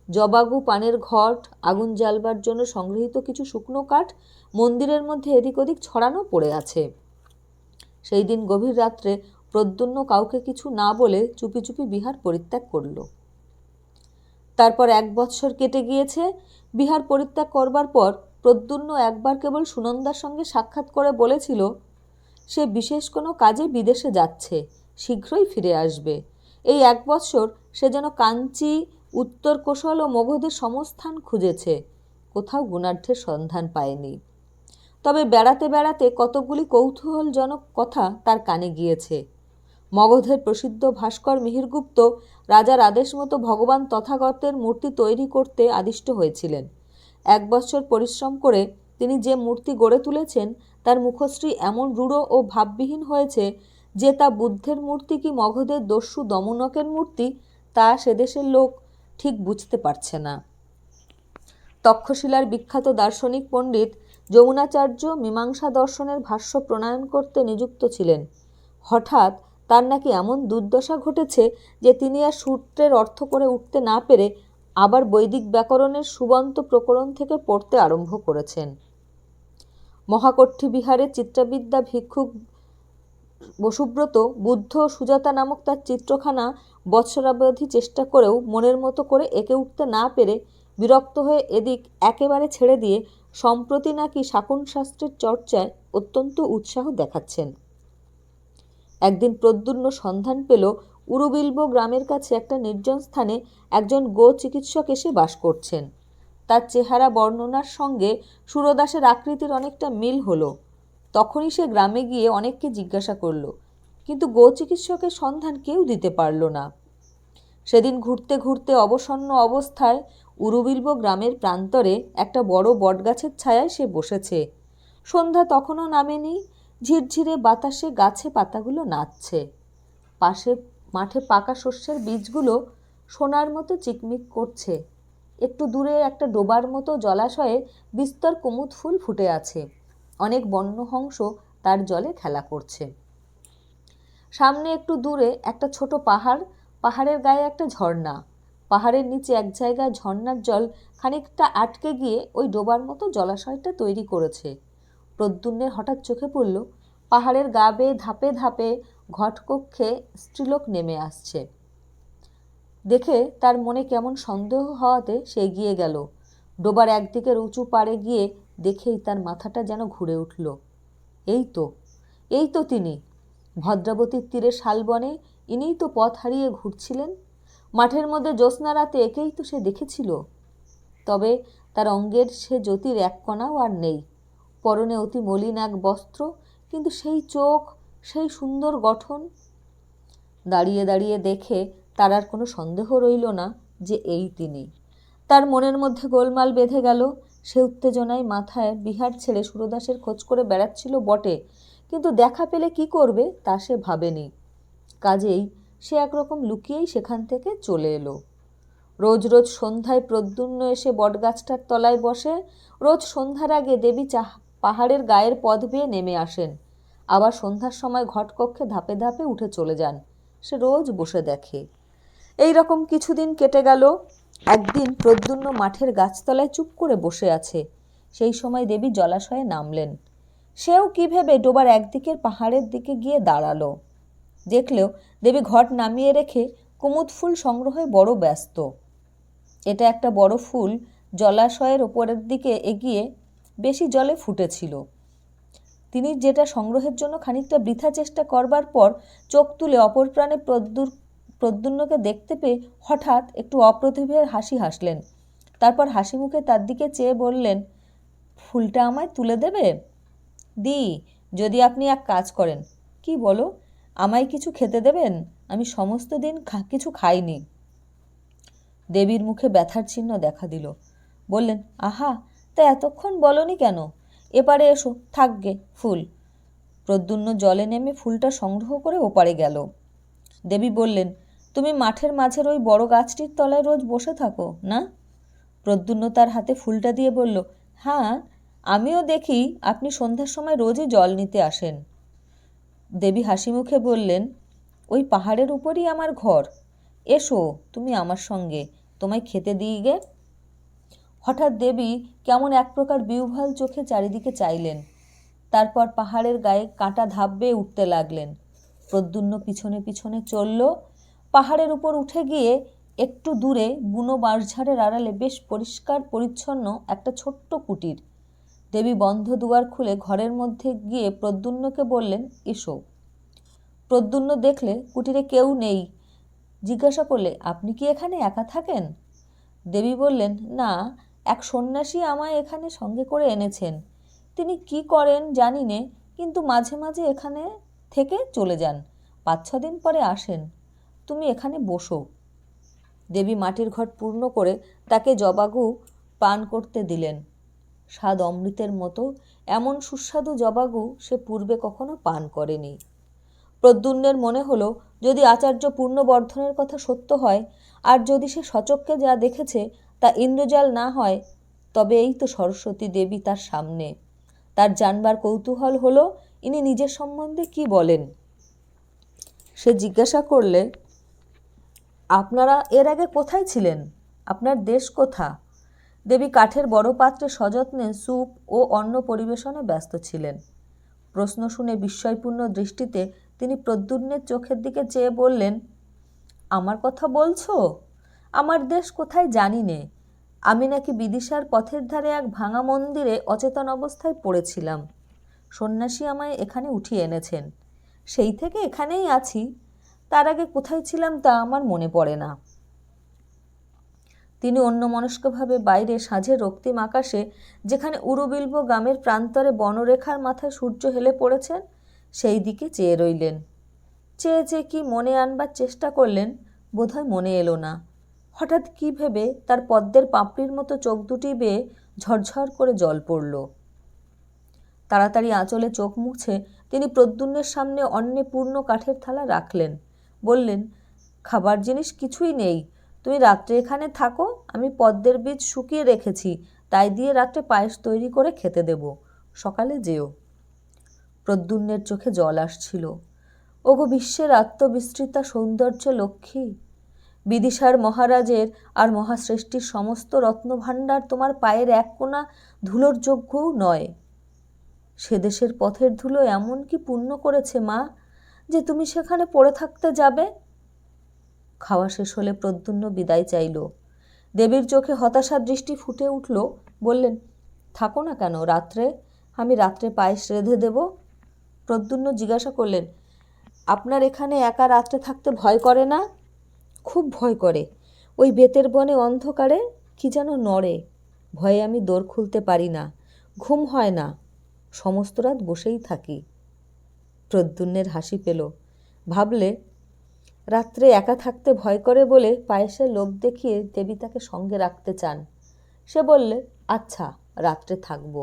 জবাগু পানের ঘট, আগুন জ্বালবার জন্য সংগৃহীত কিছু শুকনো কাঠ মন্দিরের মধ্যে এদিক ওদিক ছড়ানো পড়ে আছে। সেই দিন গভীর রাত্রে প্রদ্যুম্ন কাউকে কিছু না বলে চুপি চুপি বিহার পরিত্যাগ করল। তারপর 1 বৎসর কেটে গিয়েছে। বিহার পরিত্যাগ করবার পর প্রদ্যুম্ন একবার কেবল সুনন্দার সঙ্গে সাক্ষাৎ করে বলেছিল সে বিশেষ কোনো কাজে বিদেশে যাচ্ছে, শীঘ্রই ফিরে আসবে। এই 1 বৎসর সে যেন কাঞ্চি, উত্তর কোশল ও মগধের সমস্থান খুঁজেছে, কোথাও গুণাঢ্যের সন্ধান পায়নি। তবে বেড়াতে বেড়াতে কতকগুলি কৌতূহলজনক কথা তার কানে গিয়েছে। মগধের প্রসিদ্ধ ভাস্কর মিহিরগুপ্ত রাজার আদেশ মতো ভগবান তথাগতের মূর্তি তৈরি করতে আদিষ্ট হয়েছিলেন। 1 বৎসর পরিশ্রম করে তিনি যে মূর্তি গড়ে তুলেছেন তার মুখশ্রী এমন রূঢ় ও ভাববিহীন হয়েছে যে তা বুদ্ধের মূর্তি কি মগধের দস্যু দমনকের মূর্তি তা সেদেশের লোক ঠিক বুঝতে পারছে না। তক্ষশিলার বিখ্যাত দার্শনিক পণ্ডিত যমুনাচার্য মীমাংসা দর্শনের ভাষ্য প্রণয়ন করতে নিযুক্ত ছিলেন। হঠাৎ তার নাকি এমন দুর্দশা ঘটেছে যে তিনি আর সূত্রের অর্থ করে উঠতে না পেরে আবার বৈদিক ব্যাকরণের সুবন্ত প্রকরণ থেকে পড়তে আরম্ভ করেছেন। মহাকট্ঠী বিহারের চিত্রবিদ্যা ভিক্ষুক বসুব্রত বুদ্ধ ও সুজাতা নামক তার চিত্রখানা বৎসরাবধি চেষ্টা করেও মনের মতো করে এঁকে উঠতে না পেরে বিরক্ত হয়ে এদিক একেবারে ছেড়ে দিয়ে সম্প্রতি নাকি শাকুন শাস্ত্রের চর্চায় অত্যন্ত উৎসাহ দেখাচ্ছেন। একদিন প্রদ্যুম্ন সন্ধান পেল উরুবিল্ব গ্রামের কাছে একটা নির্জন স্থানে একজন গো চিকিৎসক এসে বাস করছেন। তার চেহারা বর্ণনার সঙ্গে সুরদাসের আকৃতির অনেকটা মিল হলো। তখনই সে গ্রামে গিয়ে অনেককে জিজ্ঞাসা করল, কিন্তু গো চিকিৎসকের সন্ধান কেউ দিতে পারল না। সেদিন ঘুরতে ঘুরতে অবসন্ন অবস্থায় উরুবিল্ব গ্রামের প্রান্তরে একটা বড় বটগাছের ছায়ায় সে বসেছে। সন্ধ্যা তখনও নামেনি। ঝিরঝিরে বাতাসে গাছে পাতাগুলো নাচছে। পাশে মাঠে পাকা শস্যের বীজগুলো সোনার মতো চিকমিক করছে। একটু দূরে একটা ডোবার মতো জলাশয়ে বিস্তর কুমুদ ফুল ফুটে আছে। অনেক বন্যহংস তার জলে খেলা করছে। সামনে একটু দূরে একটা ছোট পাহাড়, পাহাড়ের গায়ে একটা ঝর্ণা। পাহাড়ের নিচে এক জায়গায় ঝর্ণার জল খানিকটা আটকে গিয়ে ওই ডোবার মতো জলাশয়টা তৈরি করেছে। প্রদ্যুম্নের হঠাৎ চোখে পড়ল পাহাড়ের গা বেয়ে ধাপে ধাপে ঘটকক্ষে স্ত্রীলোক নেমে আসছে। দেখে তার মনে কেমন সন্দেহ হওয়াতে সে এগিয়ে গেল। ডোবার একদিকের উঁচু পাড়ে গিয়ে দেখেই তার মাথাটা যেন ঘুরে উঠল। এই তো তিনি, ভদ্রাবতীর তীরে শালবনে ইনিই তো পথ হারিয়ে ঘুরছিলেন। মাঠের মধ্যে জ্যোৎস্না রাতে একেই তো সে দেখেছিল। তবে তার অঙ্গের সে জ্যোতির এক কণাও আর নেই। পরনে অতি মলিন এক বস্ত্র, কিন্তু সেই চোখ, সেই সুন্দর গঠন। দাঁড়িয়ে দাঁড়িয়ে দেখে তার আর কোনো সন্দেহ রইল না যে এই তিনি। তার মনের মধ্যে গোলমাল বেঁধে গেল। সে উত্তেজনায় মাথায় বিহার ছেড়ে সুরদাসের খোঁজ করে বেড়াচ্ছিল বটে, কিন্তু দেখা পেলে কি করবে তা সে ভাবেনি। কাজেই সে একরকম লুকিয়েই সেখান থেকে চলে এলো। রোজ রোজ সন্ধ্যায় প্রদ্যুম্ন এসে বটগাছটার তলায় বসে। রোজ সন্ধ্যার আগে দেবী পাহাড়ের গায়ের পথ বেয়ে নেমে আসেন, আবার সন্ধ্যার সময় ঘটকক্ষে ধাপে ধাপে উঠে চলে যান। সে রোজ বসে দেখে। এই রকম কিছুদিন কেটে গেল। একদিন প্রদ্যুম্ন মাঠের গাছতলায় চুপ করে বসে আছে। সেই সময় দেবী জলাশয়ে নামলেন। সেও কি ভেবে ডোবার একদিকের পাহাড়ের দিকে গিয়ে দাঁড়ালো। দেখলেও দেবী ঘট নামিয়ে রেখে কুমুদ ফুল সংগ্রহে বড় ব্যস্ত। এটা একটা বড় ফুল জলাশয়ের ওপরের দিকে এগিয়ে বেশি জলে ফুটেছিল। তিনি যেটা সংগ্রহের জন্য খানিকটা বৃথা চেষ্টা করবার পর চোখ তুলে অপর প্রাণে প্রদ্যুম্নকে দেখতে পেয়ে হঠাৎ একটু অপ্রতিভের হাসি হাসলেন। তারপর হাসি মুখে তার দিকে চেয়ে বললেন, ফুলটা আমায় তুলে দেবে? দিই, যদি আপনি এক কাজ করেন। কি বলো? আমায় কিছু খেতে দেবেন? আমি সমস্ত দিন কিছু খাইনি। দেবীর মুখে ব্যথার চিহ্ন দেখা দিল। বললেন, আহা, তা এতক্ষণ বলনি কেন? এপারে এসো, থাকগে ফুল। প্রদ্যুম্ন জলে নেমে ফুলটা সংগ্রহ করে ওপারে গেল। দেবী বললেন, তুমি মাঠের মাঝের ওই বড় গাছটির তলায় রোজ বসে থাকো না? প্রদ্যুম্ন তার হাতে ফুলটা দিয়ে বলল, হ্যাঁ, আমিও দেখি আপনি সন্ধ্যার সময় রোজই জল নিতে আসেন। দেবী হাসি মুখে বললেন, ওই পাহাড়ের উপরই আমার ঘর। এসো তুমি আমার সঙ্গে, তোমায় খেতে দিই গে। হঠাৎ দেবী কেমন এক প্রকার বিহ্বল চোখে চারিদিকে চাইলেন। তারপর পাহাড়ের গায়ে কাঁটা ধাপ বেয়ে উঠতে লাগলেন। প্রদ্যুম্ন পিছনে পিছনে চলল। পাহাড়ের উপর উঠে গিয়ে একটু দূরে বুনো বাঁশঝাড়ের আড়ালে বেশ পরিষ্কার পরিচ্ছন্ন একটা ছোট্ট কুটির। দেবী বন্ধ দুয়ার খুলে ঘরের মধ্যে গিয়ে প্রদ্যুম্নকে বললেন, এসো। প্রদ্যুম্ন দেখলে কুটিরে কেউ নেই। জিজ্ঞাসা করলে, আপনি কি এখানে একা থাকেন? দেবী বললেন, না, এক সন্ন্যাসী আমায় এখানে সঙ্গে করে এনেছেন। তিনি কি করেন জানি নে, কিন্তু মাঝে মাঝে এখানে থেকে চলে যান, 5-6 দিন পরে আসেন। তুমি এখানে বসো। দেবী মাটির ঘট পূর্ণ করে তাকে জবাগু পান করতে দিলেন। স্বাদ অমৃতের মতো এমন সুস্বাদু জবাগু সে পূর্বে কখনো পান করেনি। প্রদ্যুম্নের মনে হলো, যদি আচার্য পূর্ণবর্ধনের কথা সত্য হয়, আর যদি সে সচক্ষে যা দেখেছে তা ইন্দ্রজাল না হয়, তবে এই তো সরস্বতী দেবী তার সামনে। তার জানবার কৌতূহল হলো, ইনি নিজের সম্বন্ধে কি বলেন। সে জিজ্ঞাসা করলে, আপনারা এর আগে কোথায় ছিলেন? আপনার দেশ কোথা? দেবী কাঠের বড় পাত্রে সযত্নে স্যুপ ও অন্ন পরিবেশনে ব্যস্ত ছিলেন। প্রশ্ন শুনে বিস্ময়পূর্ণ দৃষ্টিতে তিনি প্রদ্যুম্নের চোখের দিকে চেয়ে বললেন, আমার কথা বলছো? আমার দেশ কোথায় জানি নে। আমি নাকি বিদিশার পথের ধারে এক ভাঙা মন্দিরে অচেতন অবস্থায় পড়েছিলাম। সন্ন্যাসী আমায় এখানে উঠিয়ে এনেছেন। সেই থেকে এখানেই আছি। তার আগে কোথায় ছিলাম তা আমার মনে পড়ে না। তিনি অন্যমনস্কভাবে বাইরে সাঁঝের রক্তিম আকাশে, যেখানে উরুবিল্ব গ্রামের প্রান্তরে বনরেখার মাথায় সূর্য হেলে পড়েছেন, সেই দিকে চেয়ে রইলেন। চেয়ে চেয়ে কি মনে আনবার চেষ্টা করলেন, বোধহয় মনে এলো না। হঠাৎ কি ভেবে তার পদ্মের পাপড়ির মতো চোখ দুটি বেয়ে ঝরঝর করে জল পড়ল। তাড়াতাড়ি আঁচলে চোখ মুছে তিনি প্রদ্যুম্নের সামনে অন্নে পূর্ণ কাঠের থালা রাখলেন। বললেন, খাবার জিনিস কিছুই নেই। তুমি রাত্রে এখানে থাকো, আমি পদ্মের বীজ শুকিয়ে রেখেছি, তাই দিয়ে রাত্রে পায়েস তৈরি করে খেতে দেব। সকালে যেও। প্রদ্যুম্নের চোখে জল আসছিল। ওগো বিশ্বের আত্মবিস্তৃতা সৌন্দর্য লক্ষ্মী, বিদিশার মহারাজের আর মহাশ্রেষ্ঠীর সমস্ত রত্নভাণ্ডার তোমার পায়ের এক কোণা ধুলোর যোগ্যও নয়। সে দেশের পথের ধুলো এমন কি পুণ্য করেছে মা, যে তুমি সেখানে পড়ে থাকতে যাবে? খাওয়া শেষ হলে প্রদ্যুম্ন বিদায় চাইল। দেবীর চোখে হতাশার দৃষ্টি ফুটে উঠল। বললেন, থাকো না কেন রাত্রে? আমি রাত্রে পায়েস রেঁধে দেব। প্রদ্যুম্ন জিজ্ঞাসা করলেন, আপনার এখানে একা রাত্রে থাকতে ভয় করে না? খুব ভয় করে। ওই বেতের বনে অন্ধকারে কি যেন নড়ে। ভয়ে আমি দোর খুলতে পারি না, ঘুম হয় না, সমস্ত রাত বসেই থাকি। প্রদ্যুম্নের হাসি পেল। ভাবলে, রাত্রে একা থাকতে ভয় করে বলে পায়েসের লোভ দেখিয়ে দেবী তাকে সঙ্গে রাখতে চান। সে বললে, আচ্ছা, রাত্রে থাকব।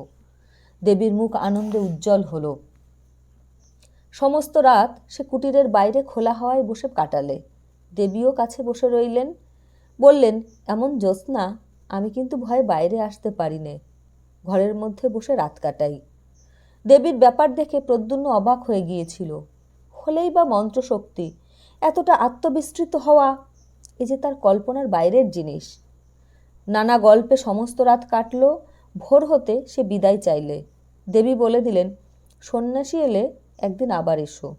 দেবীর মুখ আনন্দে উজ্জ্বল হলো। সমস্ত রাত সে কুটিরের বাইরে খোলা হাওয়ায় বসে কাটালে। দেবীও কাছে বসে রইলেন। বললেন, এমন জ্যোৎস্না, আমি কিন্তু ভয়ে বাইরে আসতে পারি নে, ঘরের মধ্যে বসে রাত কাটাই। দেবীর ব্যাপার দেখে প্রদ্যুম্ন অবাক হয়ে গিয়েছিল। হলেই বা মন্ত্রশক্তি, এতটা আত্মবিস্তৃত হওয়া, এ যে তার কল্পনার বাইরের জিনিস। নানা গল্পে সমস্ত রাত কাটল। ভোর হতে সে বিদায় চাইলে। দেবী বলে দিলেন, সন্ন্যাসী এলে একদিন আবার এসো।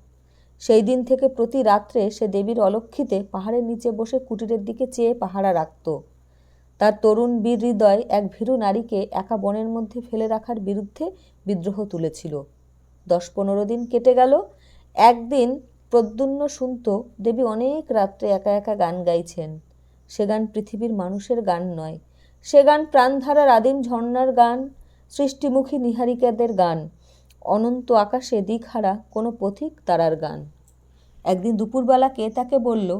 সেই দিন থেকে প্রতি রাত্রে সে দেবীর অলক্ষিতে পাহাড়ের নিচে বসে কুটিরের দিকে চেয়ে পাহারা রাখত। তার তরুণ বীর হৃদয় এক ভীরু নারীকে একা বনের মধ্যে ফেলে রাখার বিরুদ্ধে বিদ্রোহ তুলেছিল। 10-15 দিন কেটে গেল। একদিন প্রদ্যুম্ন শুনত দেবী অনেক রাত্রে একা একা গান গাইছেন। সে গান পৃথিবীর মানুষের গান নয়, সে গান প্রাণধারার আদিম ঝর্ণার গান, সৃষ্টিমুখী নিহারিকাদের গান, অনন্ত আকাশে দিকহারা কোনো পথিক তারার গান। একদিন দুপুরবেলা কে তাকে বলল,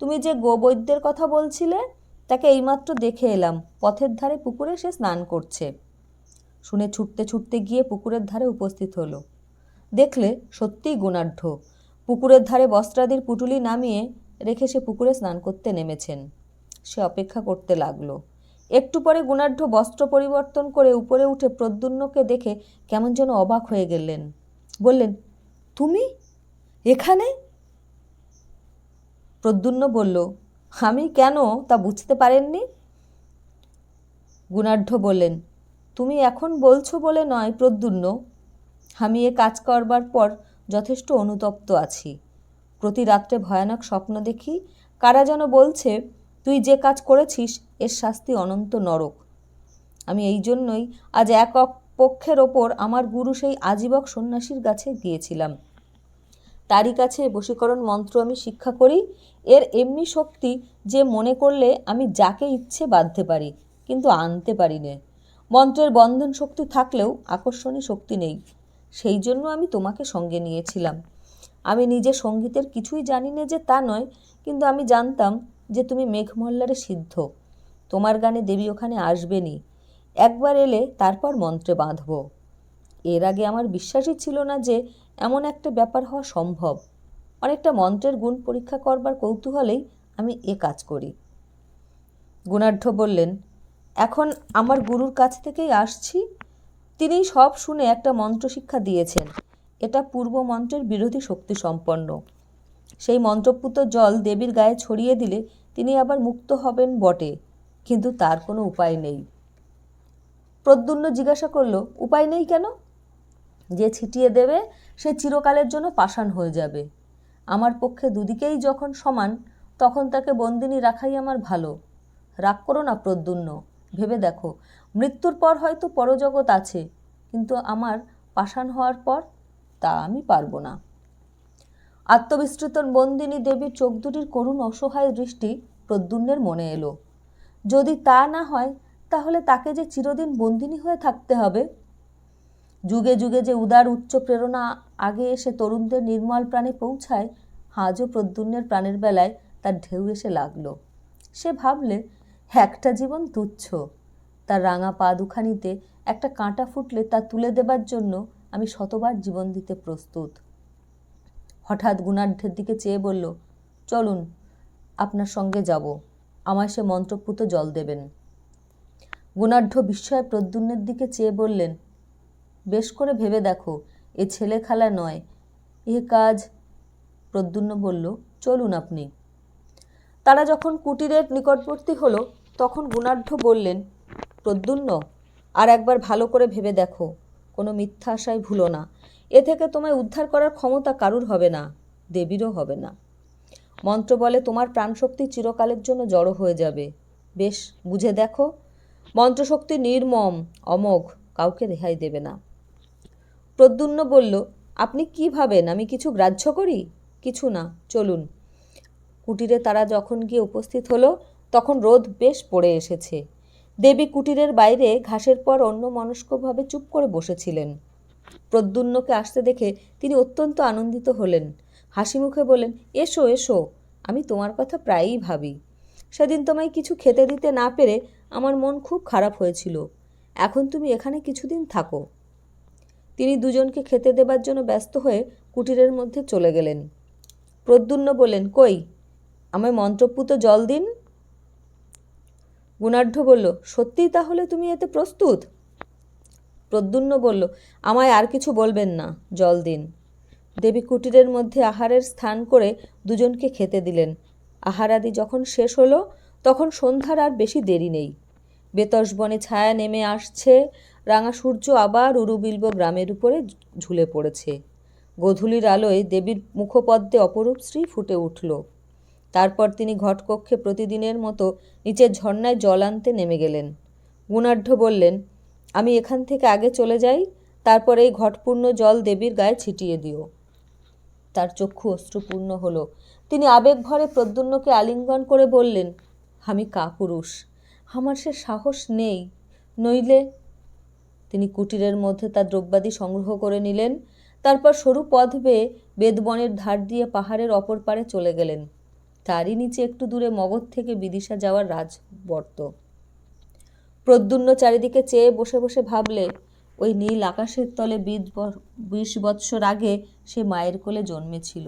তুমি যে গোবৈদ্যের কথা বলছিলে, তাকে এইমাত্র দেখে এলাম, পথের ধারে পুকুরে সে স্নান করছে। শুনে ছুটতে ছুটতে গিয়ে পুকুরের ধারে উপস্থিত হলো। দেখলে সত্যিই গুণাঢ্য। পুকুরের ধারে বস্ত্রাদির পুটুলি নামিয়ে রেখে সে পুকুরে স্নান করতে নেমেছেন। সে অপেক্ষা করতে লাগলো। একটু পরে গুণাঢ্য বস্ত্র পরিবর্তন করে উপরে উঠে প্রদ্যুম্নকে দেখে কেমন যেন অবাক হয়ে গেলেন। বললেন, তুমি এখানে? প্রদ্যুম্ন বলল, আমি কেন তা বুঝতে পারেননি? গুণাঢ্য বললেন, তুমি এখন বলছো বলে নয় প্রদ্যুম্ন, আমি এ কাজ করবার পর যথেষ্ট অনুতপ্ত আছি। প্রতি রাত্রে ভয়ানক স্বপ্ন দেখি। কারা যেন বলছে, তুই যে কাজ করেছিস এর শাস্তি অনন্ত নরক। আমি এই জন্যই আজ এক পক্ষের ওপর আমার গুরু সেই আজীবক সন্ন্যাসীর কাছে গিয়েছিলাম। তারই কাছে বশীকরণ মন্ত্র আমি শিক্ষা করি। এর এমনি শক্তি যে মনে করলে আমি যাকে ইচ্ছে বাঁধতে পারি, কিন্তু আনতে পারি না। মন্ত্রের বন্ধন শক্তি থাকলেও আকর্ষণী শক্তি নেই। সেই জন্য আমি তোমাকে সঙ্গে নিয়েছিলাম। আমি নিজে সঙ্গীতের কিছুই জানি না যে তা নয়, কিন্তু আমি জানতাম যে তুমি মেঘমল্লারে সিদ্ধ। তোমার গানে দেবী ওখানে আসবেনি। একবার এলে তারপর মন্ত্রে বাঁধব। এর আগে আমার বিশ্বাসই ছিল না যে এমন একটা ব্যাপার হওয়া সম্ভব। অনেকটা মন্ত্রের গুণ পরীক্ষা করবার কৌতূহলেই আমি এ কাজ করি। গুণাঢ্য বললেন, এখন আমার গুরুর কাছ থেকেই আসছি। তিনি সব শুনে একটা মন্ত্র শিক্ষা দিয়েছেন। এটা পূর্ব মন্ত্রের বিরোধী শক্তি সম্পন্ন। সেই মন্ত্রপুত জল দেবীর গায়ে ছড়িয়ে দিলে তিনি আবার মুক্ত হবেন বটে, কিন্তু তার কোনো উপায় নেই। প্রদ্যুম্ন জিজ্ঞাসা করল, উপায় নেই কেন? যে ছিটিয়ে দেবে সে চিরকালের জন্য পাষাণ হয়ে যাবে। আমার পক্ষে দুদিকেই যখন সমান, তখন তাকে বন্দিনী রাখাই আমার ভালো। রাগ করো না প্রদ্যুম্ন, ভেবে দেখো, মৃত্যুর পর হয়তো পরজগৎ আছে, কিন্তু আমার পাষাণ হওয়ার পর তা আমি পারবো না। আত্মবিস্মৃত বন্দিনী দেবীর চোখ দুটির করুণ অসহায় দৃষ্টি প্রদ্যুম্নের মনে এলো। যদি তা না হয়, তাহলে তাকে যে চিরদিন বন্দিনী হয়ে থাকতে হবে। যুগে যুগে যে উদার উচ্চ প্রেরণা আগে এসে তরুণদের নির্মল প্রাণে পৌঁছায়, আজও প্রদ্যুম্নের প্রাণের বেলায় তার ঢেউ এসে লাগলো। সে ভাবলে, একটা জীবন তুচ্ছ। তার রাঙা পা দুখানিতে একটা কাঁটা ফুটলে তা তুলে দেবার জন্য আমি শতবার জীবন দিতে প্রস্তুত। হঠাৎ গুণাঢ্যের দিকে চেয়ে বলল, চলুন, আপনার সঙ্গে যাব। আমায় সে মন্ত্রপুত জল দেবেন। গুণাঢ্য বিস্ময়ে প্রদ্যুম্নের দিকে চেয়ে বললেন, বেশ করে ভেবে দেখো, এ ছেলে খেলা নয়, এ কাজ। প্রদ্যুম্ন বলল, চলুন আপনি। তারা যখন কুটিরের নিকটবর্তী হলো, তখন গুণাঢ্য বললেন, প্রদ্যুম্ন, আর একবার ভালো করে ভেবে দেখো, কোনো মিথ্যা আশায় ভুলো না। এ থেকে তোমায় উদ্ধার করার ক্ষমতা কারুর হবে না, দেবীরও হবে না। মন্ত্র বলে তোমার প্রাণশক্তি চিরকালের জন্য জড়ো হয়ে যাবে। বেশ বুঝে দেখো, মন্ত্রশক্তি নির্মম, অমোঘ, কাউকে রেহাই দেবে না। প্রদ্যুম্ন বলল, আপনি কি ভাবেন আমি কিছু গ্রাহ্য করি? কিছু না, চলুন। কুটিরে তারা যখন গিয়ে উপস্থিত হলো, তখন রোদ বেশ পড়ে এসেছে। দেবী কুটিরের বাইরে ঘাসের পর অন্যমনস্কভাবে চুপ করে বসেছিলেন। প্রদ্যুম্নকে আসতে দেখে তিনি অত্যন্ত আনন্দিত হলেন। হাসি মুখে বললেন, এসো এসো, আমি তোমার কথা প্রায়ই ভাবি। সেদিন তোমায় কিছু খেতে দিতে না পেরে আমার মন খুব খারাপ হয়েছিল। এখন তুমি এখানে কিছুদিন থাকো। তিনি দুজনকে খেতে দেবার জন্য ব্যস্ত হয়ে কুটিরের মধ্যে চলে গেলেন। প্রদ্যুম্ন বললেন, কই, আমায় মন্ত্রপুত জল দিন। গুণাঢ্য বলল, সত্যিই তাহলে তুমি এতে প্রস্তুত? প্রদ্যুম্ন বলল, আমায় আর কিছু বলবেন না, জল দিন। দেবী কুটিরের মধ্যে আহারের স্থান করে দুজনকে খেতে দিলেন। আহারাদি যখন শেষ হলো তখন সন্ধ্যার আর বেশি দেরি নেই। বেতস বনে ছায়া নেমে আসছে, রাঙা সূর্য আবার উরুবিল্ব গ্রামের উপরে ঝুলে পড়েছে। গোধূলির আলোয় দেবীর মুখপদ্মে অপরূপ শ্রী ফুটে উঠল। তারপর তিনি ঘটকক্ষে প্রতিদিনের মতো নিচের ঝর্ণায় জল আনতে নেমে গেলেন। গুণাঢ্য বললেন, আমি এখান থেকে আগে চলে যাই, তারপর এই ঘটপূর্ণ জল দেবীর গায়ে ছিটিয়ে দিও। তার চক্ষু অশ্রুপূর্ণ হলো। তিনি আবেগভরে প্রদ্যুম্নকে আলিঙ্গন করে বললেন, আমি কাপুরুষ, আমার সে সাহস নেই, নইলে। তিনি কুটিরের মধ্যে তার দ্রব্যাদি সংগ্রহ করে নিলেন। তারপর সরু পথ বেয়ে বেদবনের ধার দিয়ে পাহাড়ের অপর পারে চলে গেলেন। তারই নিচে একটু দূরে মগধ থেকে বিদিশা যাওয়ার রাজবর্ত। প্রদ্যুম্ন চারিদিকে চেয়ে বসে বসে ভাবলে, ওই নীল আকাশের তলে 20 বৎসর আগে সে মায়ের কোলে জন্মেছিল।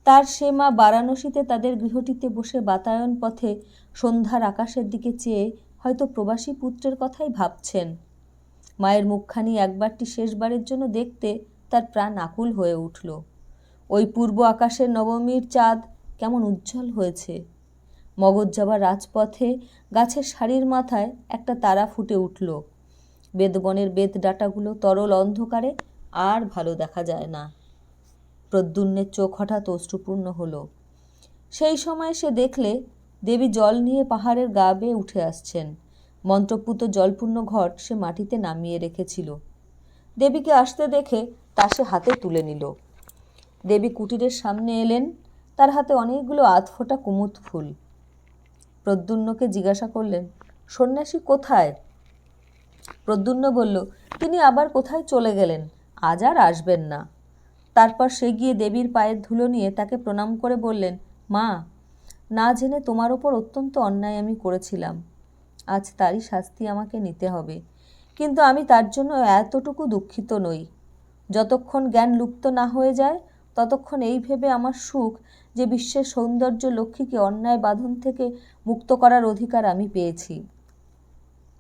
তার সে মা বারাণসীতে তাদের গৃহটিতে বসে বাতায়ন পথে সন্ধ্যার আকাশের দিকে চেয়ে হয়তো প্রবাসী পুত্রের কথাই ভাবছেন। মায়ের মুখখানি একবারটি শেষবারের জন্য দেখতে তার প্রাণ আকুল হয়ে উঠল। ওই পূর্ব আকাশের নবমীর চাঁদ কেমন উজ্জ্বল হয়েছে। মগধ যাবার রাজপথে গাছের সারির মাথায় একটা তারা ফুটে উঠল। বেদবনের বেদ ডাঁটাগুলো তরল অন্ধকারে আর ভালো দেখা যায় না। প্রদ্যুম্নের চোখ হঠাৎ অশ্রুপূর্ণ হলো। সেই সময় সে দেখলে দেবী জল নিয়ে পাহাড়ের গা বেয়ে উঠে আসছেন। মন্ত্রপুত জলপূর্ণ ঘট সে মাটিতে নামিয়ে রেখেছিল। দেবীকে আসতে দেখে তা সে হাতে তুলে নিল। দেবী কুটিরের সামনে এলেন, তার হাতে অনেকগুলো আধফোঁটা কুমুদ ফুল। প্রদ্যুম্নকে জিজ্ঞাসা করলেন, সন্ন্যাসী কোথায়? প্রদ্যুম্ন বলল, তিনি আবার কোথায় চলে গেলেন, আজ আর আসবেন না। তারপর সে গিয়ে দেবীর পায়ের ধুলো নিয়ে তাকে প্রণাম করে বললেন, মা, না জেনে তোমার ওপর অত্যন্ত অন্যায় আমি করেছিলাম। আজ তারই শাস্তি আমাকে নিতে হবে, কিন্তু আমি তার জন্য এতটুকু দুঃখিত নই। যতক্ষণ জ্ঞান লুপ্ত না হয়ে যায় ততক্ষণ এই ভেবে আমার সুখ যে বিশ্বের সৌন্দর্য লক্ষ্মীকে অন্যায় বাঁধন থেকে মুক্ত করার অধিকার আমি পেয়েছি।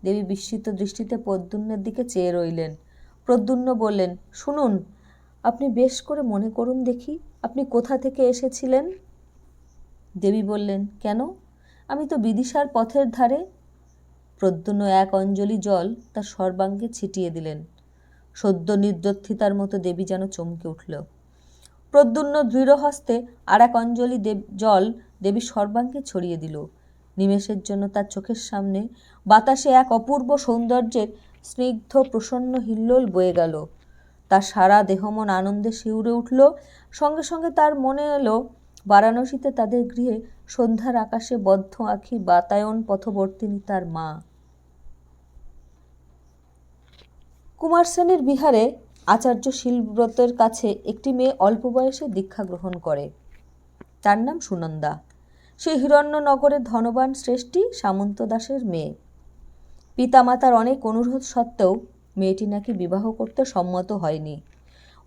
দেবী বিস্মিত দৃষ্টিতে প্রদ্যুম্নের দিকে চেয়ে রইলেন। প্রদ্যুম্ন বললেন, শুনুন, আপনি বেশ করে মনে করুন দেখি, আপনি কোথা থেকে এসেছিলেন? দেবী বললেন, কেন, আমি তো বিদিশার পথের ধারে। প্রদ্যুম্ন এক অঞ্জলি জল তার সর্বাঙ্গে ছিটিয়ে দিলেন। সদ্য নির্দত্থিতার মতো দেবী যেন চমকে উঠল। প্রদ্যুম্ন দৃঢ় হস্তে আর এক অঞ্জলি জল দেবীর সর্বাঙ্গে ছড়িয়ে দিল। নিমেষের জন্য তার চোখের সামনে বাতাসে এক অপূর্ব সৌন্দর্যের স্নিগ্ধ প্রসন্ন হিল্লোল বয়ে গেল। তার সারা দেহমন আনন্দে শিউরে উঠল। সঙ্গে সঙ্গে তার মনে এলো বারাণসীতে তাদের গৃহে সন্ধ্যার আকাশে বদ্ধ আঁখি বাতায়ন পথবর্তিনী তার মা। কুমারসেনের বিহারে আচার্য শীলব্রতের কাছে একটি মেয়ে অল্প বয়সে দীক্ষা গ্রহণ করে। তার নাম সুনন্দা। সে হিরণ্যনগরের ধনবান শ্রেষ্ঠী সামন্ত দাসের মেয়ে। পিতামাতার অনেক অনুরোধ সত্ত্বেও মেয়েটি নাকি বিবাহ করতে সম্মত হয়নি।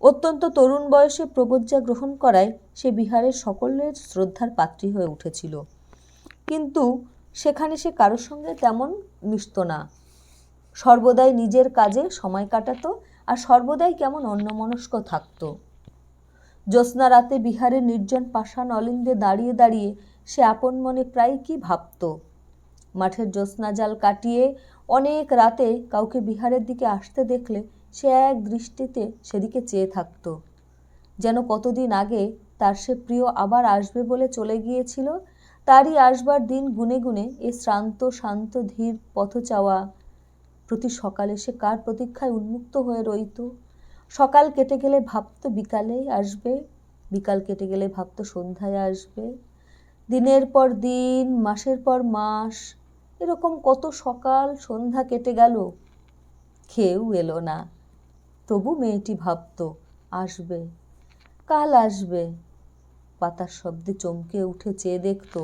অত্যন্ত তরুণ বয়সে প্রবজ্জা গ্রহণ করায় সে বিহারের সকলের শ্রদ্ধার পাত্রী হয়ে উঠেছিল। কিন্তু সেখানে সে কারোর সঙ্গে তেমন মিশত না। সর্বদাই নিজের কাজে সময় কাটাতো আর সর্বদাই কেমন অন্যমনস্ক থাকত। জ্যোৎস্না রাতে বিহারের নির্জন পাষাণ অলিন্দে দাঁড়িয়ে দাঁড়িয়ে সে আপন মনে প্রায় কি ভাবত। মাঠের জ্যোৎস্না জাল কাটিয়ে অনেক রাতে কাউকে বিহারের দিকে আসতে দেখলে সে এক দৃষ্টিতে সেদিকে চেয়ে থাকত, যেন কতদিন আগে তার সে প্রিয় আবার আসবে বলে চলে গিয়েছিল। তারই আসবার দিন গুনে গুনে এ শ্রান্ত শান্ত ধীর পথ চাওয়া। প্রতি সকালে সে কার প্রতীক্ষায় উন্মুক্ত হয়ে রইত। সকাল কেটে গেলে ভাবত বিকালে আসবে, বিকাল কেটে গেলে ভাবত সন্ধ্যায় আসবে। দিনের পর দিন, মাসের পর মাস, এরকম কত সকাল সন্ধ্যা কেটে গেল, কেউ এলো না। তবু মেয়েটি ভাবত আসবে, কাল আসবে। পাতার শব্দে চমকে উঠে চেয়ে দেখত,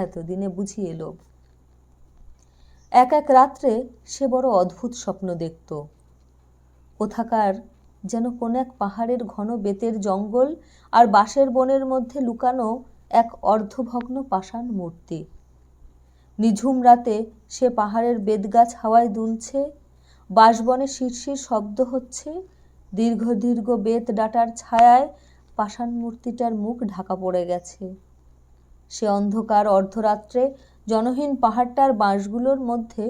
এতদিনে বুঝি এলো। এক এক রাত্রে সে বড় অদ্ভুত স্বপ্ন দেখত। কোথাকার যেন কোন এক পাহাড়ের ঘন বেতের জঙ্গল আর বাঁশের বনের মধ্যে লুকানো এক অর্ধভগ্ন পাষাণ মূর্তি। নিঝুম রাতে সে পাহাড়ের বেতগাছ হাওয়ায় দুলছে, বাঁশবনে শিরশির শব্দ হচ্ছে, দীর্ঘ দীর্ঘ বেত ডাটার ছায়ায় পাষাণ মূর্তিটার মুখ ঢাকা পড়ে গেছে। সে অন্ধকার অর্ধরাত্রে জনহীন পাহাড়টার বাঁশগুলোর মধ্যে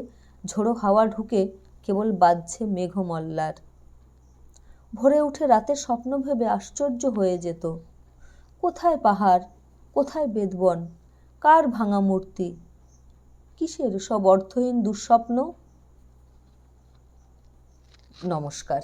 ঝোড়ো হাওয়া ঢুকে কেবল বাজছে মেঘমল্লার। ভোরে উঠে রাতের স্বপ্ন ভেবে আশ্চর্য হয়ে যেত। কোথায় পাহাড়, কোথায় বেদবন, কার ভাঙা মূর্তি, কিসের সব অর্থহীন দুঃস্বপ্ন? নমস্কার।